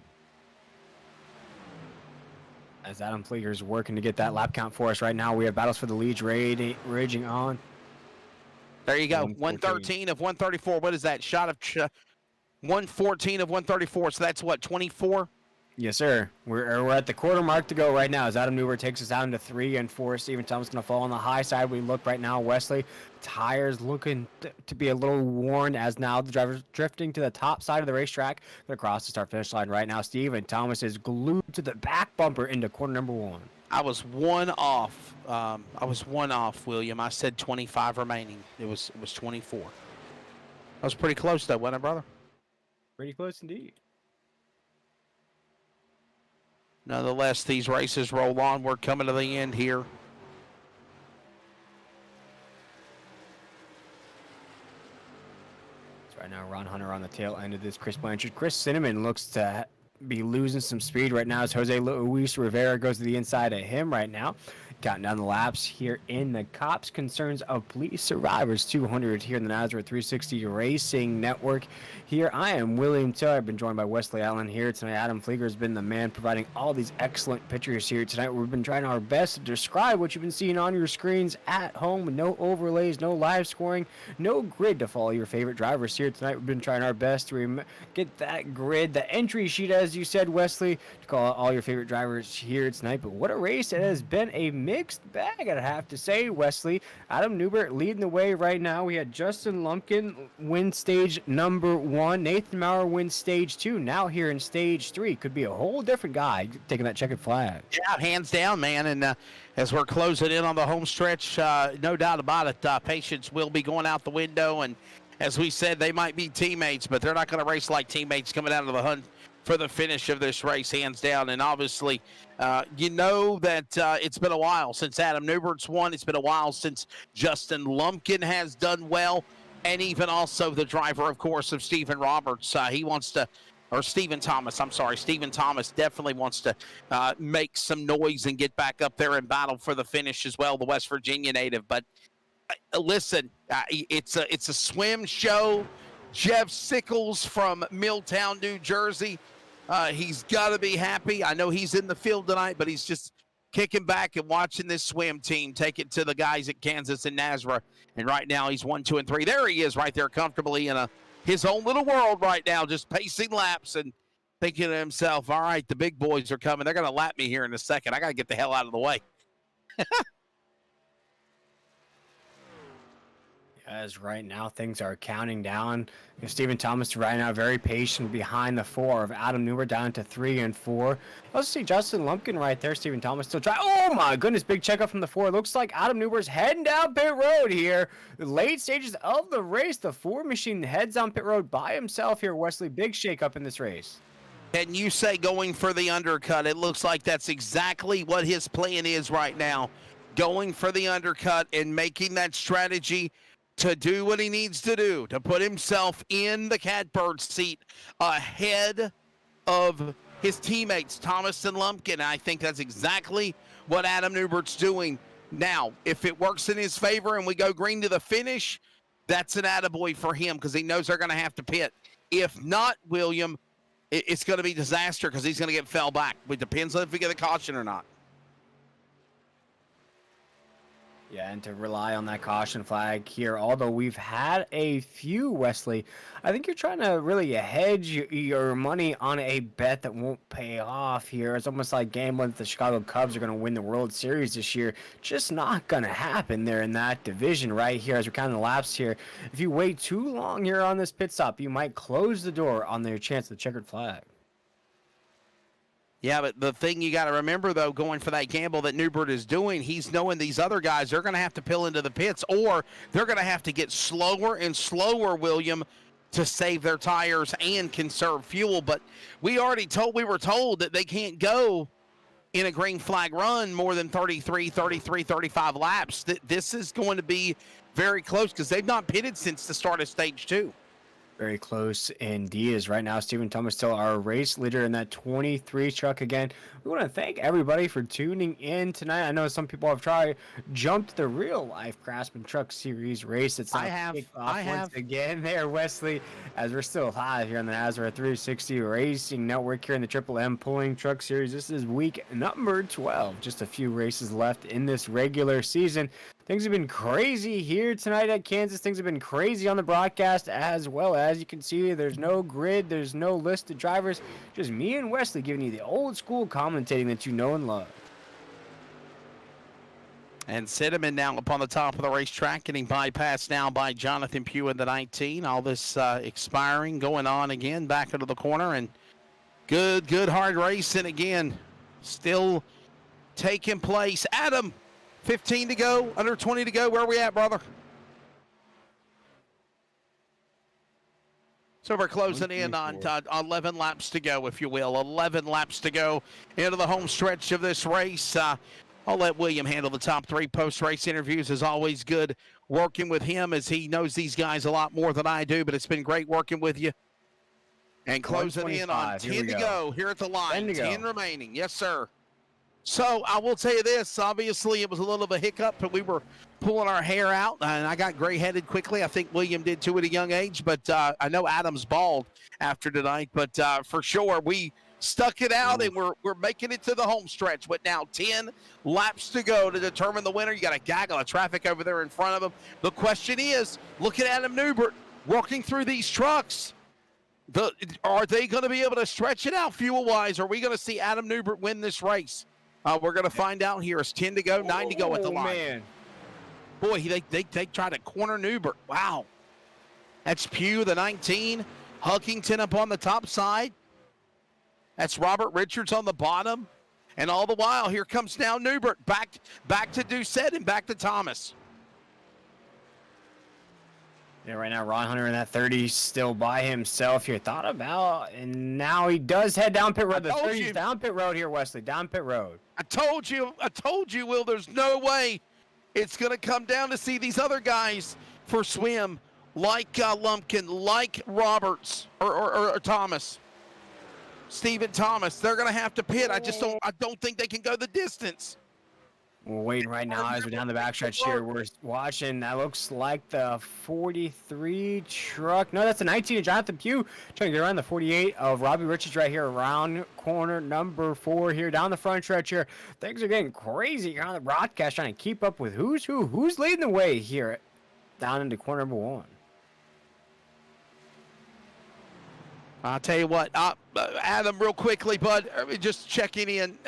As Adam Flieger's working to get that lap count for us right now, we have battles for the lead raging on. There you go. 113 of 134. What is that? Shot of 114 of 134. So that's what, 24? Yes, sir. We're at the quarter mark to go right now as Adam Newbert takes us down to 3 and 4. Stephen Thomas going to fall on the high side. We look right now, Wesley. Tires looking to be a little worn as now the driver's drifting to the top side of the racetrack. They're across the start-finish line right now. Stephen Thomas is glued to the back bumper into corner number 1. I was one off. William. I said 25 remaining. It was 24. I was pretty close, though, wasn't it, brother? Pretty close indeed. Nonetheless, these races roll on. We're coming to the end here. So right now, Ron Hunter on the tail end of this. Chris Blanchard. Chris Cinnamon looks to be losing some speed right now as Jose Luis Rivera goes to the inside of him right now. Counting down the laps here in the C.O.P.S. Concerns of Police Survivors 200 here in the Nazareth 360 Racing Network. Here I am William Taylor. I've been joined by Wesley Allen here tonight. Adam Flieger has been the man providing all these excellent pictures here tonight. We've been trying our best to describe what you've been seeing on your screens at home. No overlays, no live scoring, no grid to follow your favorite drivers here tonight. We've been trying our best to get that grid, the entry sheet, as you said, Wesley, to call out all your favorite drivers here tonight. But what a race it has been. A mixed bag, I'd have to say, Wesley. Adam Newbert leading the way right now. We had Justin Lumpkin win stage number 1. Nathan Maurer wins stage 2. Now here in stage 3. Could be a whole different guy taking that checkered flag. Yeah, hands down, man. And as we're closing in on the home stretch, no doubt about it, patience will be going out the window. And as we said, they might be teammates, but they're not going to race like teammates coming out of the hunt for the finish of this race, hands down. And obviously, you know that it's been a while since Adam Newbert's won. It's been a while since Justin Lumpkin has done well. And even also the driver, of course, of Stephen Roberts. He wants to, or Stephen Thomas, I'm sorry. Stephen Thomas definitely wants to make some noise and get back up there and battle for the finish as well, the West Virginia native. But listen, it's a swim show. Jeff Sickles from Milltown, New Jersey. He's got to be happy. I know he's in the field tonight, but he's just kicking back and watching this swim team take it to the guys at Kansas and Nazareth. And right now he's 1, 2, and 3. There he is right there comfortably in his own little world right now, just pacing laps and thinking to himself, all right, the big boys are coming. They're going to lap me here in a second. I got to get the hell out of the way. As right now things are counting down. Stephen Thomas right now very patient behind the 4 of Adam Newbert down to 3 and 4. Let's see Justin Lumpkin right there. Stephen Thomas still trying. Oh my goodness, big checkup from the 4. Looks like Adam Newbert's heading down pit road here. The late stages of the race. The 4 machine heads on pit road by himself here, Wesley. Big shakeup in this race. And you say going for the undercut. It looks like that's exactly what his plan is right now. Going for the undercut and making that strategy to do what he needs to do, to put himself in the catbird seat ahead of his teammates, Thomas and Lumpkin. I think that's exactly what Adam Newbert's doing. Now, if it works in his favor and we go green to the finish, that's an attaboy for him because he knows they're going to have to pit. If not, William, it's going to be disaster because he's going to get fell back. It depends on if we get a caution or not. Yeah, and to rely on that caution flag here, although we've had a few, Wesley, I think you're trying to really hedge your money on a bet that won't pay off here. It's almost like gambling that the Chicago Cubs are going to win the World Series this year. Just not going to happen there in that division right here as we're counting the laps here. If you wait too long here on this pit stop, you might close the door on their chance of the checkered flag. Yeah, but the thing you got to remember, though, going for that gamble that Newbert is doing, he's knowing these other guys, they're going to have to pill into the pits, or they're going to have to get slower and slower, William, to save their tires and conserve fuel. But we were told that they can't go in a green flag run more than 35 laps. This is going to be very close because they've not pitted since the start of stage 2. Very close indeed. As right now, Stephen Thomas still our race leader in that 23 truck again. We want to thank everybody for tuning in tonight. I know some people have jumped the real life Craftsman Truck Series race. It's I have once again there, Wesley, as we're still live here on the NASCAR 360 Racing Network here in the Triple M Pulling Truck Series. This is week number 12. Just a few races left in this regular season. Things have been crazy here tonight at Kansas. Things have been crazy on the broadcast as well. As you can see, there's no grid. There's no list of drivers. Just me and Wesley giving you the old school commentating that you know and love. And Cinnamon now up on the top of the racetrack, getting bypassed now by Jonathan Pugh in the 19. All this expiring, going on again, back into the corner. And good hard racing again. Still taking place. Adam, 15 to go, under 20 to go. Where are we at, brother? So we're closing in on 11 laps to go, if you will. 11 laps to go into the home stretch of this race. I'll let William handle the top 3 post-race interviews. As always, good working with him as he knows these guys a lot more than I do, but it's been great working with you. And closing in on 10 to go here at the line. 10 remaining. Yes, sir. So I will tell you this, obviously it was a little of a hiccup, but we were pulling our hair out, and I got gray-headed quickly. I think William did too at a young age, but I know Adam's bald after tonight, but for sure we stuck it out, and we're making it to the home stretch. But now 10 laps to go to determine the winner. You got a gaggle of traffic over there in front of him. The question is, look at Adam Newbert walking through these trucks. Are they going to be able to stretch it out fuel-wise? Are we going to see Adam Newbert win this race? We're going to find out here. It's 10 to go, 9 to go at the line. Man. Boy, they tried to corner Newbert. Wow. That's Pugh, the 19. Huckington up on the top side. That's Robert Richards on the bottom. And all the while, here comes now Newbert. Back to Doucette and back to Thomas. Yeah, right now Ron Hunter in that 30 still by himself here. Thought about, and now he does head down pit road. The 30's down pit road here, Wesley. Down pit road. I told you, Will, there's no way it's going to come down to see these other guys for swim, like Lumpkin, like Roberts, or Thomas. Stephen Thomas. They're going to have to pit. I don't think they can go the distance. We're waiting right now as we're down the backstretch here. We're watching. That looks like the 43 truck. No, that's the 19 of Jonathan Pugh trying to get around the 48 of Robbie Richards right here around corner number 4 here down the front stretch here. Things are getting crazy here on the broadcast trying to keep up with who's who. Who's leading the way here down into corner number 1. I'll tell you what, Adam, real quickly, bud, just checking in.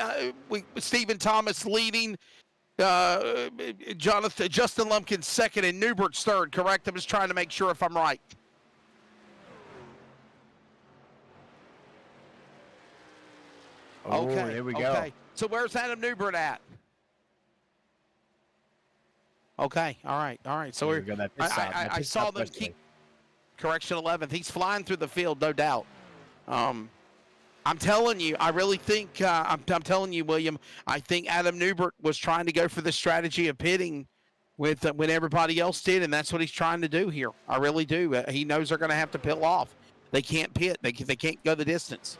Stephen Thomas leading Justin Lumpkin's second and Newbert's third, correct? I'm just trying to make sure if I'm right. Oh, Okay, there we go. okay. So where's Adam Newbert at? Okay, all right. So There we go, that pit stop, that I pit saw stop them Wesley. keep correction 11th. He's flying through the field, no doubt. I'm telling you, I really think I'm telling you, William. I think Adam Newbert was trying to go for the strategy of pitting with when everybody else did, and that's what he's trying to do here. I really do. He knows they're going to have to pit off. They can't pit. They can't go the distance.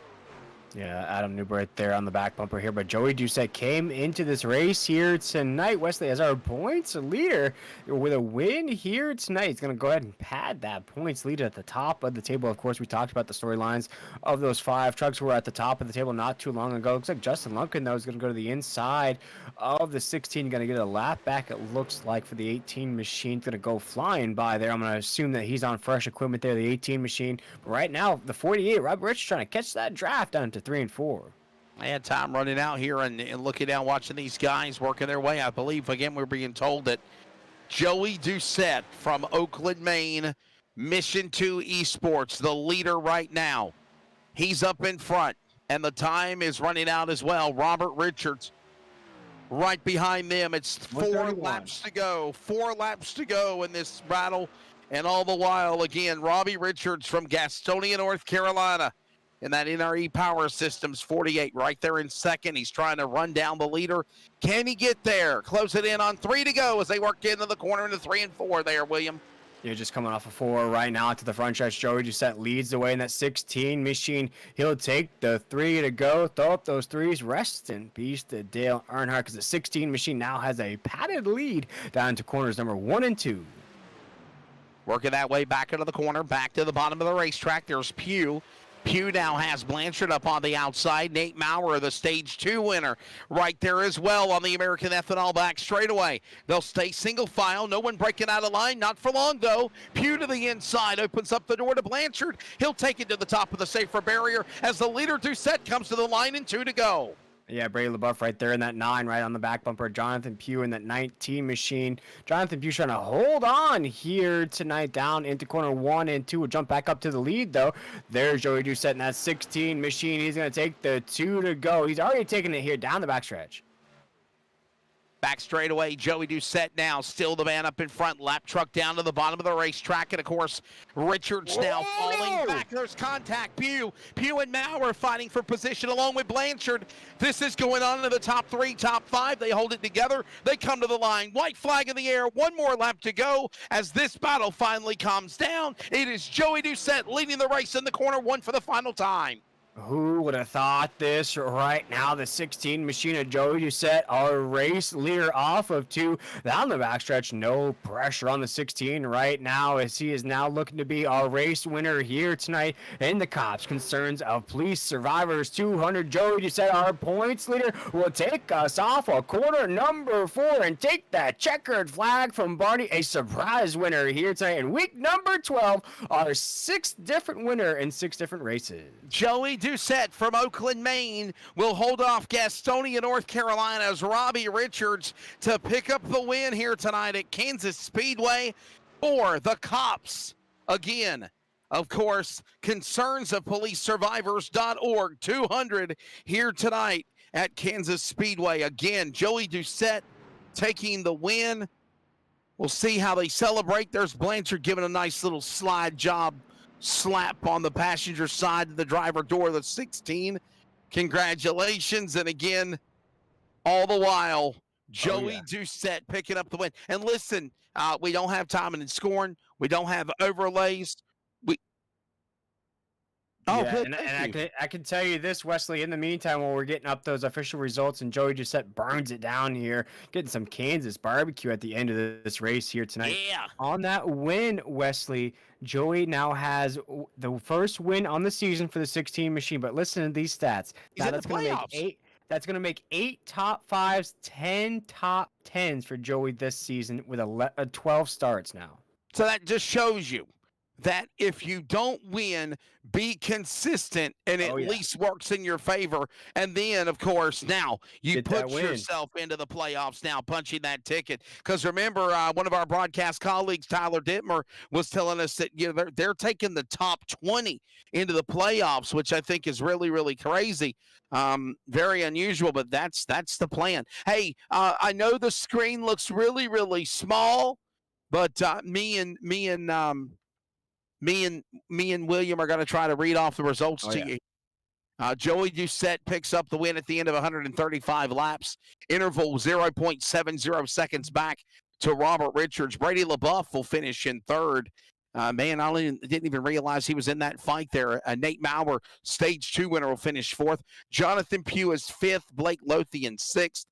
Yeah, Adam Newbert there on the back bumper here, but Joey Doucette came into this race here tonight, Wesley, as our points leader with a win here tonight. He's going to go ahead and pad that points lead at the top of the table. Of course, we talked about the storylines of those 5 trucks who were at the top of the table not too long ago. Looks like Justin Lumpkin, though, is going to go to the inside of the 16, going to get a lap back, it looks like, for the 18 machine. Going to go flying by there. I'm going to assume that he's on fresh equipment there, the 18 machine. But right now, the 48, Rob Rich trying to catch that draft down to 3 and 4. I had time running out here and looking down, watching these guys working their way. I believe, again, we're being told that Joey Doucette from Oakland, Maine, Mission 2 Esports, the leader right now. He's up in front, and the time is running out as well. Robert Richards right behind them. It's 4 laps to go. 4 laps to go in this battle. And all the while, again, Robbie Richards from Gastonia, North Carolina, in that NRE Power Systems 48 right there in second. He's trying to run down the leader. Can he get there? Close it in on 3 to go as they work into the corner into 3 and 4 there, William. You're just coming off of 4 right now to the front stretch. Joey Doucette leads the way in that 16 machine. He'll take the 3 to go. Throw up those 3s. Rest in peace to Dale Earnhardt, because the 16 machine now has a padded lead down to corners number 1 and 2. Working that way back into the corner, back to the bottom of the racetrack. There's Pugh. Pugh now has Blanchard up on the outside. Nate Maurer, the Stage 2 winner, right there as well on the American Ethanol back straightaway. They'll stay single file. No one breaking out of line. Not for long, though. Pugh to the inside opens up the door to Blanchard. He'll take it to the top of the safer barrier as the leader, Doucette, comes to the line and 2 to go. Yeah, Brady LaBeouf right there in that 9 right on the back bumper. Jonathan Pugh in that 19 machine. Jonathan Pugh trying to hold on here tonight down into corner 1 and 2. Will jump back up to the lead, though. There's Joey Doucette in that 16 machine. He's going to take the 2 to go. He's already taking it here down the backstretch. Back straightaway, Joey Doucette now, still the man up in front. Lap truck down to the bottom of the racetrack. And, of course, Richards now falling back. There's contact. Pugh and Maurer fighting for position along with Blanchard. This is going on into the top 3, top 5. They hold it together. They come to the line. White flag in the air. 1 more lap to go as this battle finally calms down. It is Joey Doucette leading the race in the corner 1 for the final time. Who would have thought this right now? The 16 machine of Joey Doucette, our race leader off of 2 down the backstretch. No pressure on the 16 right now as he is now looking to be our race winner here tonight in the C.O.P.S. Concerns of Police Survivors 200. Joey Doucette, our points leader, will take us off a corner number 4 and take that checkered flag from Barney. A surprise winner here tonight in week number 12. Our 6th different winner in 6 different races. Joey Doucette from Oakland, Maine will hold off Gastonia, North Carolina's Robbie Richards to pick up the win here tonight at Kansas Speedway for the C.O.P.S. Again, of course, concernsofpolicesurvivors.org 200 here tonight at Kansas Speedway. Again, Joey Doucette taking the win. We'll see how they celebrate. There's Blanchard giving a nice little slide job. Slap on the passenger side of the driver door of the 16. Congratulations. And again, all the while, Joey Doucette picking up the win. And listen, we don't have time and scoring. We don't have overlays. And I can tell you this, Wesley, in the meantime, while we're getting up those official results and Joey Doucette burns it down here, getting some Kansas barbecue at the end of this race here tonight. Yeah. On that win, Wesley, Joey now has the first win on the season for the 16 machine. But listen to these stats. That's going to make 8. That's going to make 8 top 5s, 10 top 10s for Joey this season with 12 starts now. So that just shows you that if you don't win, be consistent and at least works in your favor. And then, of course, now you Get that put win. yourself into the playoffs now, punching that ticket. Because remember, one of our broadcast colleagues, Tyler Dittmer, was telling us that they're taking the top 20 into the playoffs, which I think is really, really crazy. Very unusual, but that's the plan. Hey, I know the screen looks really, really small, but me and William are going to try to read off the results to you. Joey Doucette picks up the win at the end of 135 laps. Interval 0.70 seconds back to Robert Richards. Brady LaBeouf will finish in third. Man, I didn't even realize he was in that fight there. Nate Maurer, stage 2 winner, will finish fourth. Jonathan Pugh is fifth. Blake Lothian sixth.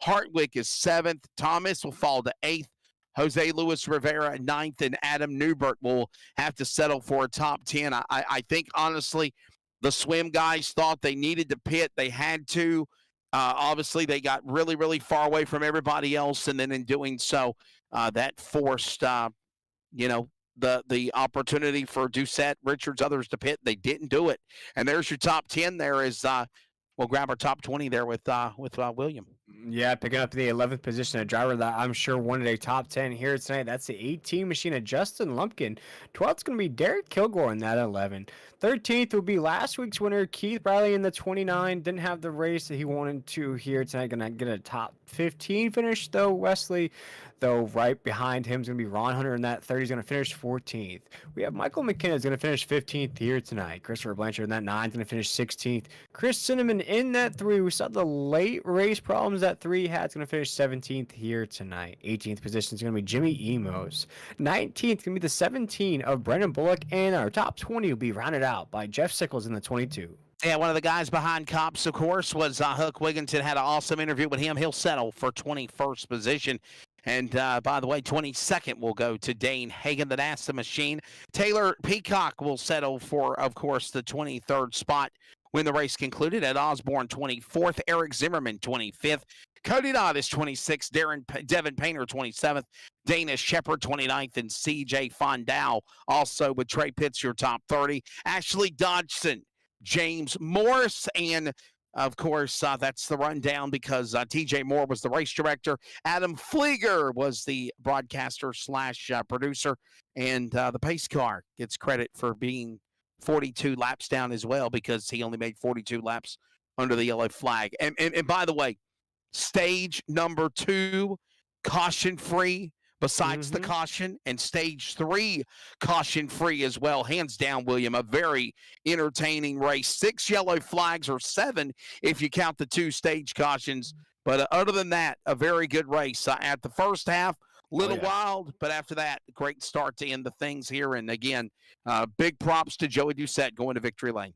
Hartwick is seventh. Thomas will fall to eighth. Jose Luis Rivera ninth, and Adam Newbert will have to settle for a top 10. I think, honestly, the swim guys thought they needed to pit. They had to. Obviously, they got really, really far away from everybody else, and then in doing so, that forced, the opportunity for Doucette, Richards, others to pit. They didn't do it. And there's your top 10 there is we'll grab our top 20 there with William. Yeah, picking up the 11th position, a driver that I'm sure wanted a top 10 here tonight. That's the 18 machine of Justin Lumpkin. 12th going to be Derek Kilgore in that 11. 13th will be last week's winner, Keith Riley, in the 29. Didn't have the race that he wanted to here tonight. Going to get a top 15 finish, though. Wesley, though, right behind him is going to be Ron Hunter in that 30. He's going to finish 14th. We have Michael McKenna is going to finish 15th here tonight. Christopher Blanchard in that 9 is going to finish 16th. Chris Cinnamon in that 3. We saw the late race problems that 3 had. It's going to finish 17th here tonight. 18th position is going to be Jimmy Emos. 19th going to be the 17 of Brendan Bullock. And our top 20 will be rounded out by Jeff Sickles in the 22. Yeah, one of the guys behind C.O.P.S, of course, was Hook Wigginton. Had an awesome interview with him. He'll settle for 21st position. And by the way, 22nd will go to Dane Hagan, the NASA machine. Taylor Peacock will settle for, of course, the 23rd spot when the race concluded. Ed Osborne, 24th. Eric Zimmerman, 25th. Cody Dodd is 26th. Devin Painter, 27th. Dana Shepard, 29th. And C.J. Fondau, also with Trey Pitts, your top 30. Ashley Dodgson, James Morris, and of course, that's the rundown because TJ Moore was the race director. Adam Flieger was the broadcaster / producer. And the pace car gets credit for being 42 laps down as well because he only made 42 laps under the yellow flag. And by the way, stage number 2, caution-free besides the caution, and stage 3 caution-free as well. Hands down, William, a very entertaining race. 6 yellow flags, or 7 if you count the 2 stage cautions. But other than that, a very good race. At the first half, little wild, but after that, great start to end the things here. And again, big props to Joey Doucette going to victory lane.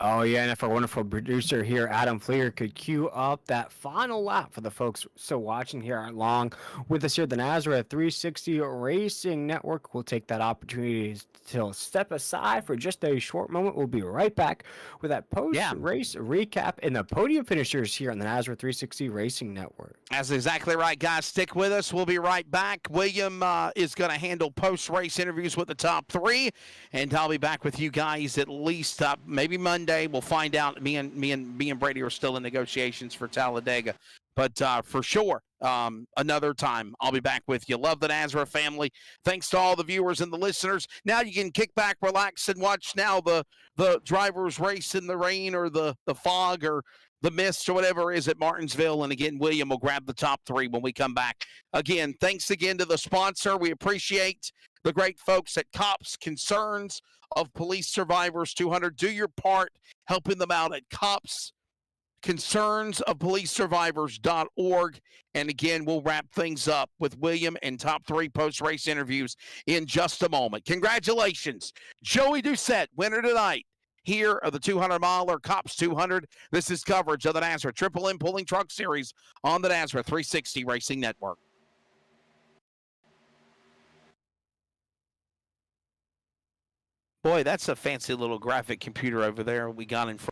Oh, yeah, and if our wonderful producer here, Adam Fleer, could cue up that final lap for the folks still watching here along with us here at the Nazareth 360 Racing Network. We'll take that opportunity to step aside for just a short moment. We'll be right back with that post-race recap and the podium finishers here on the Nazareth 360 Racing Network. That's exactly right, guys. Stick with us. We'll be right back. William is going to handle post-race interviews with the top 3, and I'll be back with you guys at least maybe Monday. We'll find out. Me and Brady are still in negotiations for Talladega, but for sure, another time I'll be back with you. Love the Nazareth family. Thanks to all the viewers and the listeners. Now you can kick back, relax, and watch now the drivers race in the rain or the fog or the mist or whatever it is at Martinsville. And again, William will grab the top 3 when we come back. Again, thanks again to the sponsor. We appreciate the great folks at C.O.P.S Concerns of Police Survivors 200. Do your part helping them out at C.O.P.S Concerns of Police Survivors.org. And again, we'll wrap things up with William and top 3 post-race interviews in just a moment. Congratulations, Joey Doucette, winner tonight here of the 200-miler C.O.P.S 200. This is coverage of the Nazareth Triple M Pulling Truck Series on the Nazareth 360 Racing Network. Boy, that's a fancy little graphic computer over there we got in front.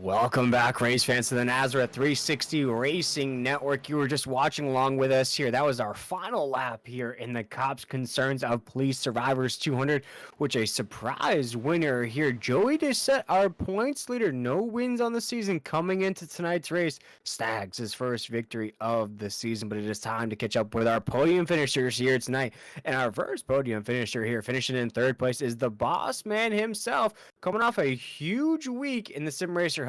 Welcome back, race fans, to the Nazareth 360 Racing Network. You were just watching along with us here. That was our final lap here in the C.O.P.S Concerns of Police Survivors 200, which a surprise winner here. Joey just set our points leader. No wins on the season coming into tonight's race. Snags his first victory of the season, but it is time to catch up with our podium finishers here tonight. And our first podium finisher here, finishing in third place, is the boss man himself, coming off a huge week in the SimRacerHub.com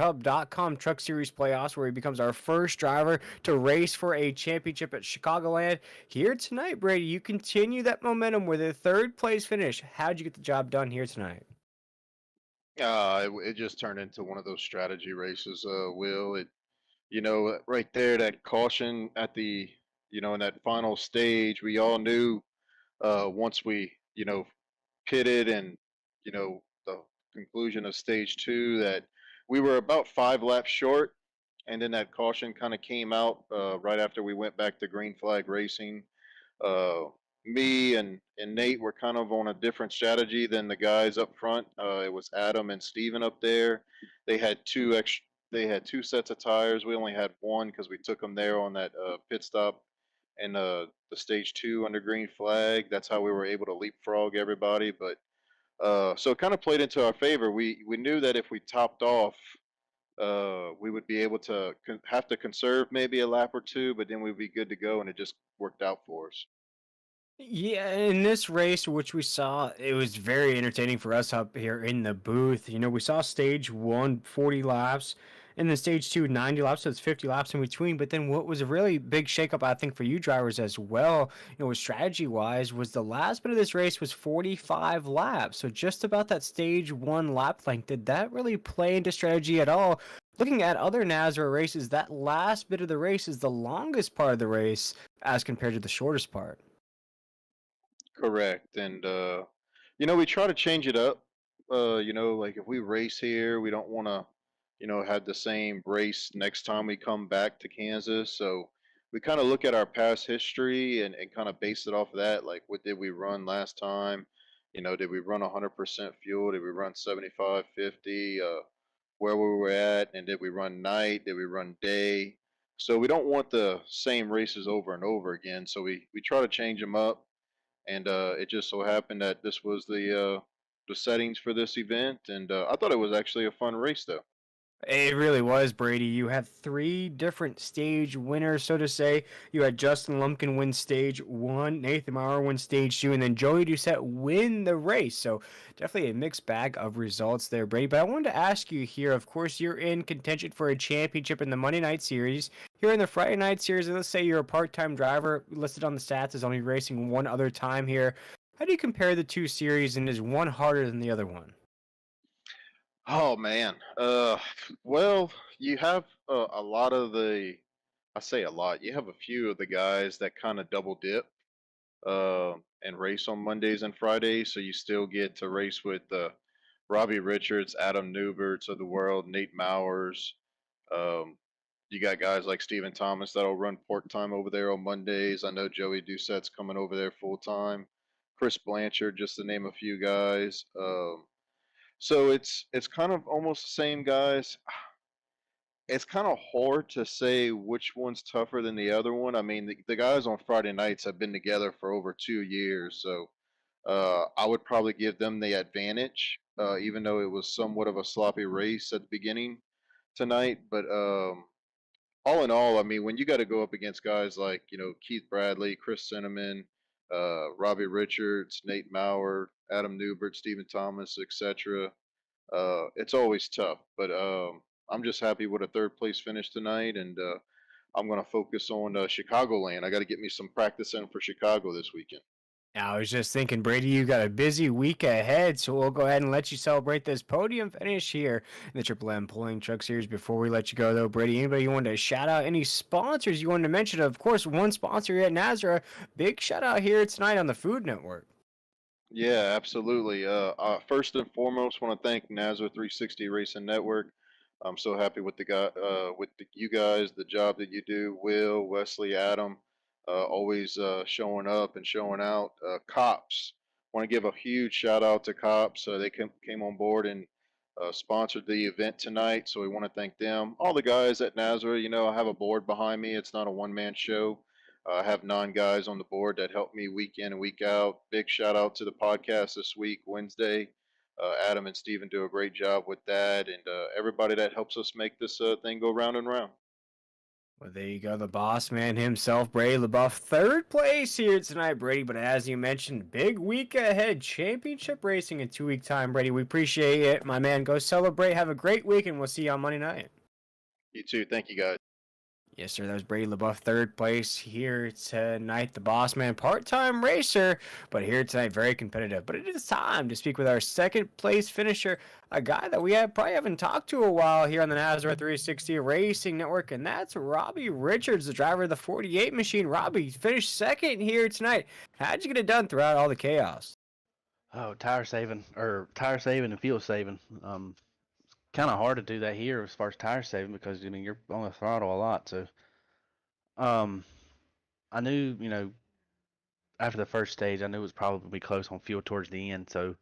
Truck Series playoffs, where he becomes our first driver to race for a championship at Chicagoland. Here tonight, Brady, you continue that momentum with a third place finish. How'd you get the job done here tonight? It just turned into one of those strategy races. Will it? Right there, that caution at the, in that final stage, we all knew once we, pitted and, the conclusion of stage two that we were about 5 laps short. And then that caution kind of came out right after we went back to green flag racing. uh, Me and Nate were kind of on a different strategy than the guys up front. It was Adam and Steven up there. They had two extra. They had two sets of tires. We only had one because we took them there on that pit stop and the stage two under green flag. That's how we were able to leapfrog everybody. But so it kind of played into our favor. We knew that if we topped off, we would be able to have to conserve maybe a lap or two, but then we'd be good to go, and it just worked out for us. Yeah, in this race, which we saw, it was very entertaining for us up here in the booth. We saw stage one 40 laps, and then stage two 90 laps, so it's 50 laps in between. But then what was a really big shakeup, I think, for you drivers as well, strategy wise, was the last bit of this race was 45 laps. So just about that stage one lap length. Did that really play into strategy at all? Looking at other NASRA races, that last bit of the race is the longest part of the race as compared to the shortest part. Correct. And we try to change it up. Like if we race here, we don't want to, have the same race next time we come back to Kansas. So we kind of look at our past history and kind of base it off of that. Like what did we run last time? Did we run 100% fuel? Did we run 75, 50? Where we were at? And did we run night? Did we run day? So we don't want the same races over and over again. So we try to change them up, and it just so happened that this was the settings for this event, and I thought it was actually a fun race though. It really was, Brady. You had three different stage winners, so to say. You had Justin Lumpkin win stage one, Nathan Maurer win stage two, and then Joey Doucette win the race. So definitely a mixed bag of results there, Brady. But I wanted to ask you here, of course, you're in contention for a championship in the Monday night series. Here in the Friday night series, let's say you're a part-time driver, listed on the stats as only racing one other time here. How do you compare the two series, and is one harder than the other one? Oh man, well, you have a lot of the, I say a lot, you have a few of the guys that kind of double dip and race on Mondays and Fridays, so you still get to race with Robbie Richards, Adam Newberts of the world, Nate Mowers. Um, you got guys like Stephen Thomas that'll run port time over there on Mondays. I know Joey Doucette's coming over there full time. Chris Blanchard, just to name a few guys. So it's kind of almost the same guys. It's kind of hard to say which one's tougher than the other one. I mean, the guys on Friday nights have been together for over 2 years, so I would probably give them the advantage, even though it was somewhat of a sloppy race at the beginning tonight. But all in all, I mean, when you got to go up against guys like Keith Bradley, Chris Cinnamon, Robbie Richards, Nate Maurer, Adam Newbert, Stephen Thomas, etc., it's always tough. But I'm just happy with a third place finish tonight, and I'm going to focus on Chicagoland. I got to get me some practice in for Chicago this weekend. I was just thinking, Brady, you got a busy week ahead, so we'll go ahead and let you celebrate this podium finish here in the Triple M Pulling Truck Series. Before we let you go, though, Brady, anybody you wanted to shout out? Any sponsors you wanted to mention? Of course, one sponsor here at Nazareth. Big shout out here tonight on the Food Network. Yeah, absolutely. First and foremost, want to thank Nazareth 360 Racing Network. I'm so happy with you guys, the job that you do. Will, Wesley, Adam, always showing up and showing out. C.O.P.S. Want to give a huge shout out to C.O.P.S. They came on board in sponsored the event tonight, so we want to thank them. All the guys at Nazareth, I have a board behind me. It's not a one-man show. I have 9 guys on the board that help me week in and week out. Big shout out to the podcast this week, Wednesday. Adam and Steven do a great job with that, and everybody that helps us make this thing go round and round. Well, there you go, the boss man himself, Brady LaBeouf, third place here tonight, Brady. But as you mentioned, big week ahead, championship racing in 2 week time, Brady. We appreciate it, my man. Go celebrate. Have a great week, and we'll see you on Monday night. You too. Thank you, guys. Yes, sir. That was Brady LaBeouf, third place here tonight. The boss man, part-time racer, but here tonight, very competitive. But it is time to speak with our second place finisher, a guy that we probably haven't talked to a while here on the Nazareth 360 Racing Network, and that's Robbie Richards, the driver of the 48 machine. Robbie finished second here tonight. How'd you get it done throughout all the chaos? Oh, tire saving and fuel saving. Kind of hard to do that here as far as tire saving because you're on the throttle a lot. So, I knew after the first stage I knew it was probably close on fuel towards the end. So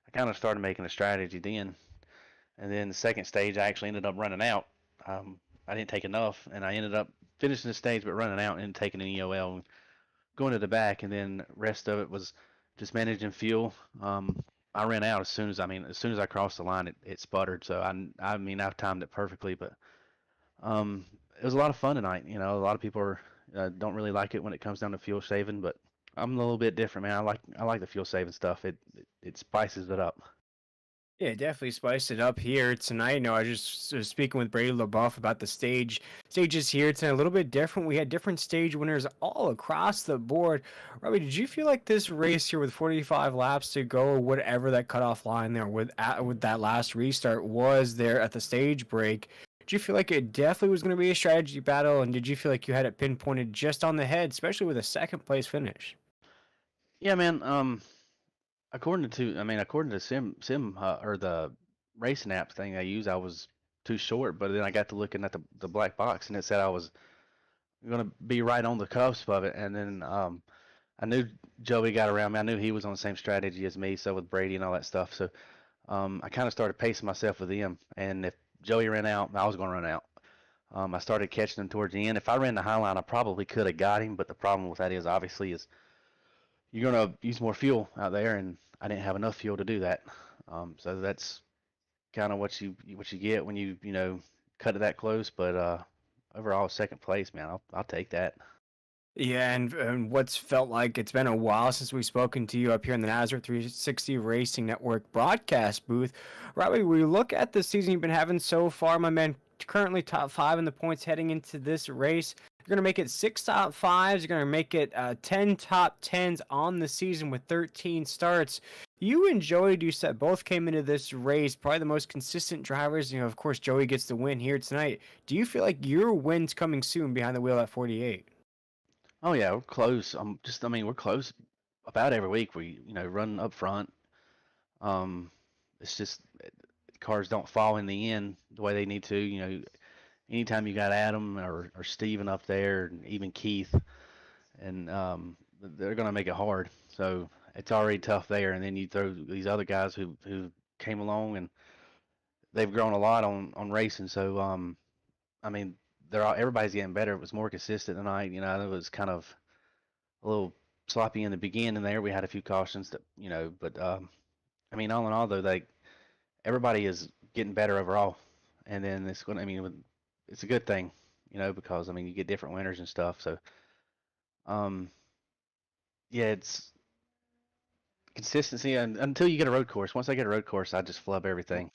I kind of started making a strategy then, and then the second stage I actually ended up running out. I didn't take enough, and I ended up finishing the stage but running out and taking an EOL and going to the back, and then rest of it was just managing fuel. I ran out as soon as I crossed the line, it sputtered. So I've timed it perfectly, but it was a lot of fun tonight. A lot of people don't really like it when it comes down to fuel saving, but I'm a little bit different, man. I like the fuel saving stuff. It spices it up. Yeah, definitely spiced it up here tonight. I just was speaking with Brady LaBeouf about the stages here tonight. A little bit different. We had different stage winners all across the board. Robbie, did you feel like this race here with 45 laps to go, or whatever that cutoff line there with that last restart was there at the stage break? Did you feel like it definitely was going to be a strategy battle, and did you feel like you had it pinpointed just on the head, especially with a second place finish? Yeah, man. According to sim or the racing app thing I use, I was too short. But then I got to looking at the black box, and it said I was gonna be right on the cusp of it. And then I knew Joey got around me. I knew he was on the same strategy as me, so with Brady and all that stuff. So I kind of started pacing myself with him. And if Joey ran out, I was gonna run out. I started catching him towards the end. If I ran the high line, I probably could have got him. But the problem with that is obviously is you're gonna use more fuel out there, and I didn't have enough fuel to do that. So that's kind of what you get when you cut it that close. But overall, second place, man, I'll take that. Yeah, and what's felt like it's been a while since we've spoken to you up here in the Nazareth 360 Racing Network broadcast booth. Robbie, we look at the season you've been having so far, my man, currently top 5 in the points heading into this race. You're going to make it 6 top 5s. You're going to make it 10 top 10s on the season with 13 starts. You and Joey Doucette both came into this race probably the most consistent drivers. Of course, Joey gets the win here tonight. Do you feel like your win's coming soon behind the wheel at 48? Oh yeah, we're close. We're close about every week. We run up front. It's just cars don't fall in the end the way they need to. Anytime you got Adam or Steven up there, and even Keith, and they're gonna make it hard. So it's already tough there, and then you throw these other guys who came along, and they've grown a lot on racing. So I mean, everybody's getting better. It was more consistent tonight. It was kind of a little sloppy in the beginning there. We had a few cautions but all in all though, everybody is getting better overall, and then it's a good thing, because you get different winners and stuff. So yeah, it's consistency until you get a road course. Once I get a road course, I just flub everything.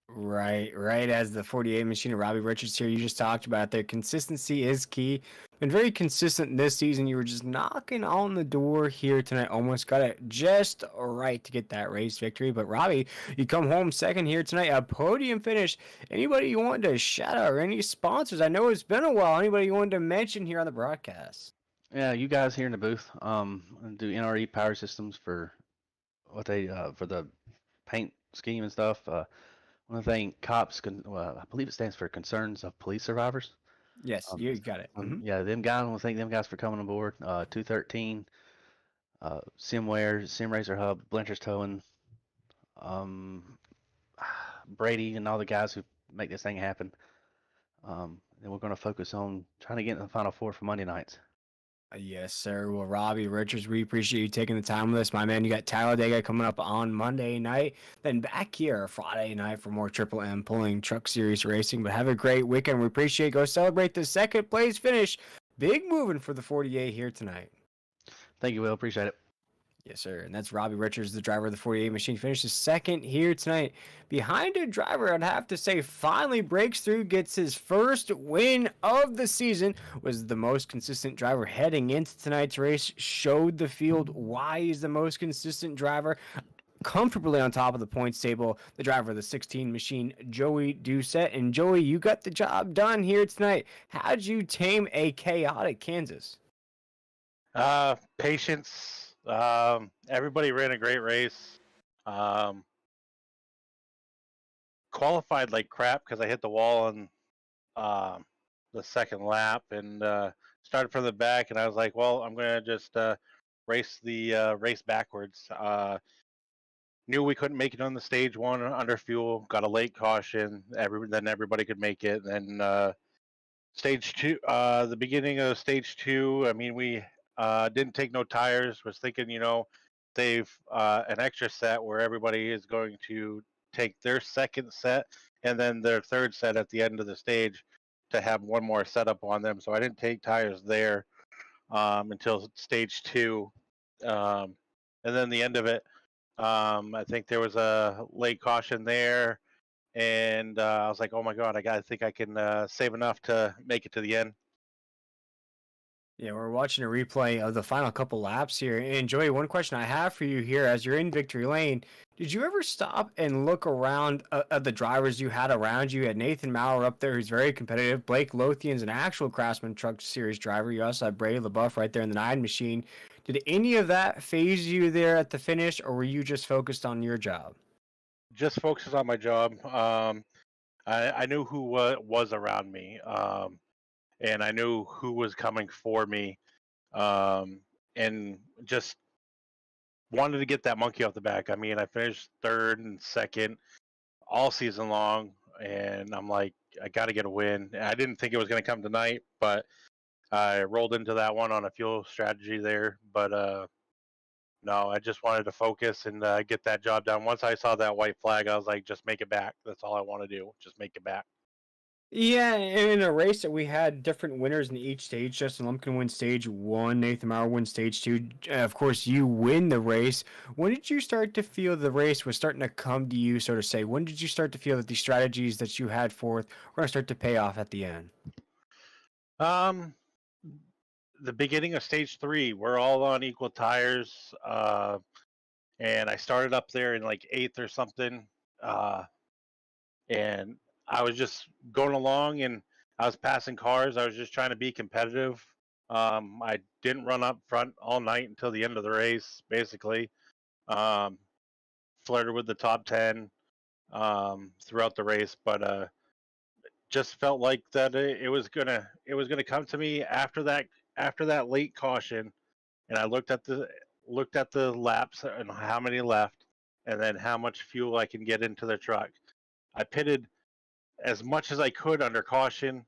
Right. As the 48 machine of Robbie Richards here, you just talked about there. Consistency is key. Been very consistent this season. You were just knocking on the door here tonight. Almost got it just right to get that race victory. But Robbie, you come home second here tonight. A podium finish. Anybody you wanted to shout out or any sponsors? I know it's been a while. Anybody you wanted to mention here on the broadcast? Yeah, you guys here in the booth do NRE power systems for what they for the paint scheme and stuff. One thing, C.O.P.S, I believe it stands for Concerns of Police Survivors. Yes, you got it. Yeah, them guys. I want to thank them guys for coming on board. 213, Sim Racer Hub, Blanchard's Towing. Brady and all the guys who make this thing happen. And we're going to focus on trying to get in the Final Four for Monday nights. Yes, sir. Well, Robbie Richards, we appreciate you taking the time with us, my man. You got Talladega coming up on Monday night, then back here Friday night for more Triple M Pulling Truck Series racing. But have a great weekend. We appreciate it. Go celebrate the second place finish. Big moving for the 48 here tonight. Thank you, Will. Appreciate it. Yes, sir. And that's Robbie Richards, the driver of the 48 machine. Finishes second here tonight. Behind a driver, I'd have to say, finally breaks through, gets his first win of the season, was the most consistent driver heading into tonight's race, showed the field why he's the most consistent driver. Comfortably on top of the points table, the driver of the 16 machine, Joey Doucette. And Joey, you got the job done here tonight. How'd you tame a chaotic Kansas? Patience. Everybody ran a great race. Qualified like crap because I hit the wall on the second lap and started from the back. And I was like, well, I'm gonna just race the race backwards. Knew we couldn't make it on the stage one under fuel. Got a late caution. Then everybody could make it. And then stage two, the beginning of stage two. I mean, we didn't take no tires. Was thinking, save an extra set where everybody is going to take their second set and then their third set at the end of the stage to have one more setup on them. So I didn't take tires there until stage two. And then the end of it, I think there was a late caution there. And I was like, oh my God, I think I can save enough to make it to the end. Yeah, we're watching a replay of the final couple laps here. And Joey, one question I have for you here as you're in victory lane, did you ever stop and look around at the drivers you had around you? You had Nathan Maurer up there, who's very competitive. Blake Lothian's an actual Craftsman Truck Series driver. You also have Brady LaBeouf right there in the 9 machine. Did any of that phase you there at the finish, or were you just focused on your job? Just focused on my job. I knew who was around me. And I knew who was coming for me, and just wanted to get that monkey off the back. I mean, I finished third and second all season long, and I'm like, I got to get a win. I didn't think it was going to come tonight, but I rolled into that one on a fuel strategy there. But no, I just wanted to focus and get that job done. Once I saw that white flag, I was like, just make it back. That's all I want to do. Just make it back. Yeah, in a race that we had different winners in each stage. Justin Lumpkin wins stage 1, Nathan Maurer wins stage 2. Of course, you win the race. When did you start to feel the race was starting to come to you, so to say? When did you start to feel that the strategies that you had forth were going to start to pay off at the end? The beginning of stage 3, we're all on equal tires, and I started up there in like 8th or something, and I was just going along and I was passing cars. I was just trying to be competitive. I didn't run up front all night until the end of the race, basically. Flirted with the top 10 throughout the race, but just felt like that it was gonna come to me after that late caution, and I looked at the laps and how many left, and then how much fuel I can get into the truck. I pitted as much as I could under caution,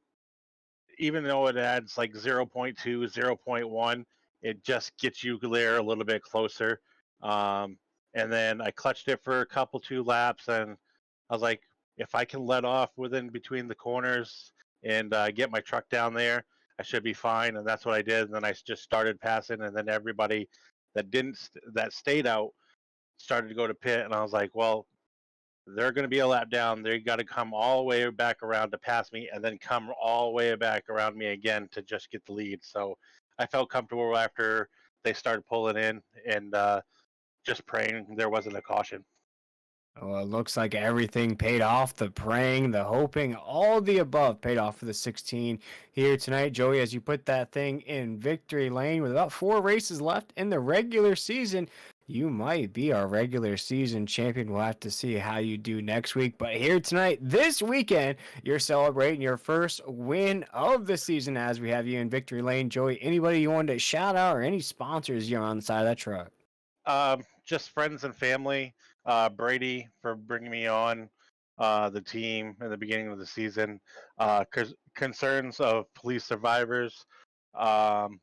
even though it adds like 0.2, 0.1, it just gets you there a little bit closer. And then I clutched it for a couple 2 laps, and I was like, if I can let off within between the corners and get my truck down there, I should be fine. And that's what I did. And then I just started passing, and then everybody that stayed out started to go to pit, and I was like, well, they're going to be a lap down. They got to come all the way back around to pass me, and then come all the way back around me again to just get the lead. So I felt comfortable after they started pulling in, and just praying there wasn't a caution. Well, it looks like everything paid off. The praying, the hoping, all the above paid off for the 16 here tonight. Joey, as you put that thing in victory lane with about 4 races left in the regular season, you might be our regular season champion. We'll have to see how you do next week. But here tonight, this weekend, you're celebrating your first win of the season as we have you in victory lane. Joey, anybody you wanted to shout out or any sponsors you're on the side of that truck? Just friends and family. Brady for bringing me on. the team in the beginning of the season. Concerns of police survivors. Um,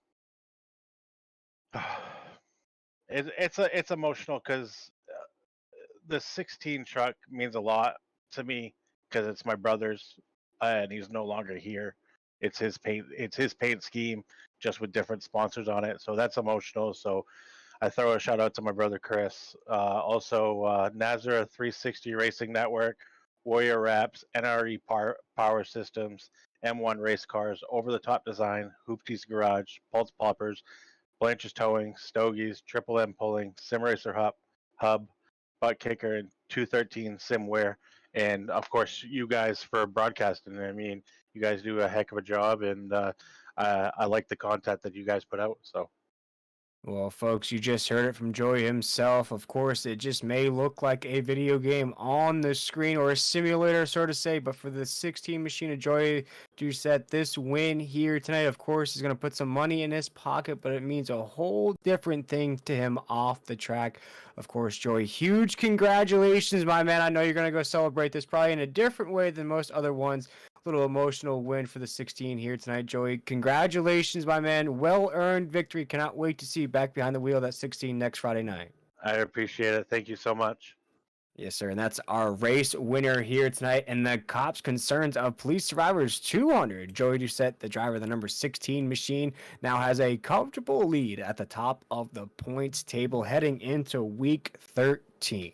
it's emotional because the 16 truck means a lot to me because it's my brother's and he's no longer here. It's his paint. It's his paint scheme, just with different sponsors on it. So that's emotional. So I throw a shout out to my brother Chris. Also, Nazareth 360 Racing Network, Warrior Wraps, NRE Power Systems, M1 Race Cars, Over the Top Design, Hoopty's Garage, Pulse Poppers, Blanch's Towing, Stogies, Triple M Pulling, Sim Racer Hub, Butt Kicker, and 213 Simware. And of course, you guys for broadcasting. I mean, you guys do a heck of a job, and I like the content that you guys put out. So. Well, folks, you just heard it from Joey himself. Of course, it just may look like a video game on the screen or a simulator, so to say, but for the 16 machine of Joey Doucette, this win here tonight, of course, is going to put some money in his pocket, but it means a whole different thing to him off the track. Of course, Joey, huge congratulations, my man. I know you're going to go celebrate this probably in a different way than most other ones. Little emotional win for the 16 here tonight, Joey. Congratulations, my man. Well-earned victory. Cannot wait to see you back behind the wheel of that 16 next Friday night. I appreciate it. Thank you so much. Yes, sir. And that's our race winner here tonight. And the C.O.P.S Concerns of Police Survivors 200. Joey Doucette, the driver of the number 16 machine, now has a comfortable lead at the top of the points table heading into week 13.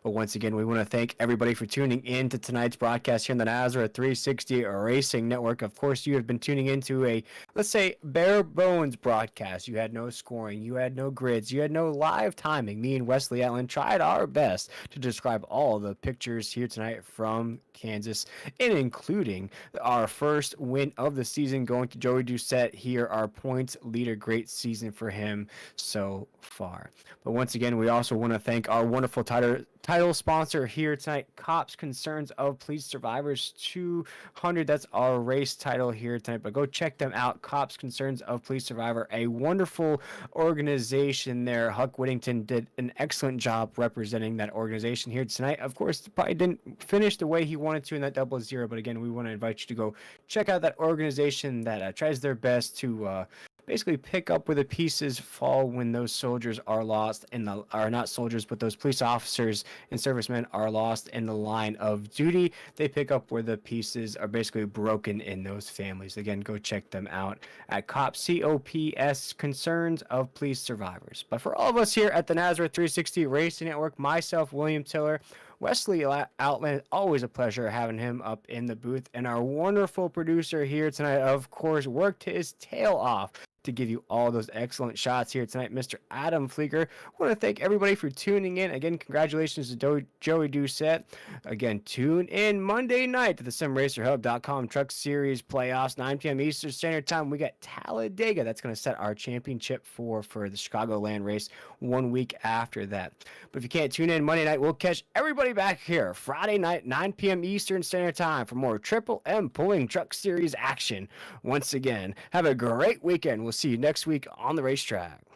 But once again, we want to thank everybody for tuning in to tonight's broadcast here on the Nazareth 360 Racing Network. Of course, you have been tuning into a, let's say, bare bones broadcast. You had no scoring, you had no grids, you had no live timing. Me and Wesley Allen tried our best to describe all the pictures here tonight from Kansas, and including our first win of the season going to Joey Doucette here, our points leader. Great season for him so far. But once again, we also want to thank our wonderful title sponsor here tonight, C.O.P.S Concerns of Police Survivors 200. That's our race title here tonight, but go check them out. C.O.P.S Concerns of Police Survivor, a wonderful organization there. Huck Whittington did an excellent job representing that organization here tonight. Of course, probably didn't finish the way he wanted to in that 0-0, but again, we want to invite you to go check out that organization that tries their best to basically pick up where the pieces fall when those soldiers are lost in the, are not soldiers, but those police officers and servicemen are lost in the line of duty. They pick up where the pieces are basically broken in those families. Again, go check them out at C.O.P.S Concerns of Police Survivors. But for all of us here at the Nazareth 360 Racing Network, myself, William Tiller, Wesley Outland, always a pleasure having him up in the booth. And our wonderful producer here tonight, of course, worked his tail off to give you all those excellent shots here tonight, Mr. Adam Fleeger. I want to thank everybody for tuning in. Again, congratulations to Joey Doucette. Again, tune in Monday night to the SimRacerHub.com Truck Series Playoffs, 9 p.m. Eastern Standard Time. We got Talladega. That's going to set our championship for the Chicagoland race 1 week after that. But if you can't tune in Monday night, we'll catch everybody back here Friday night, 9 p.m. Eastern Standard Time for more Triple M Pulling Truck Series action. Once again, have a great weekend. We'll see you next week on the racetrack.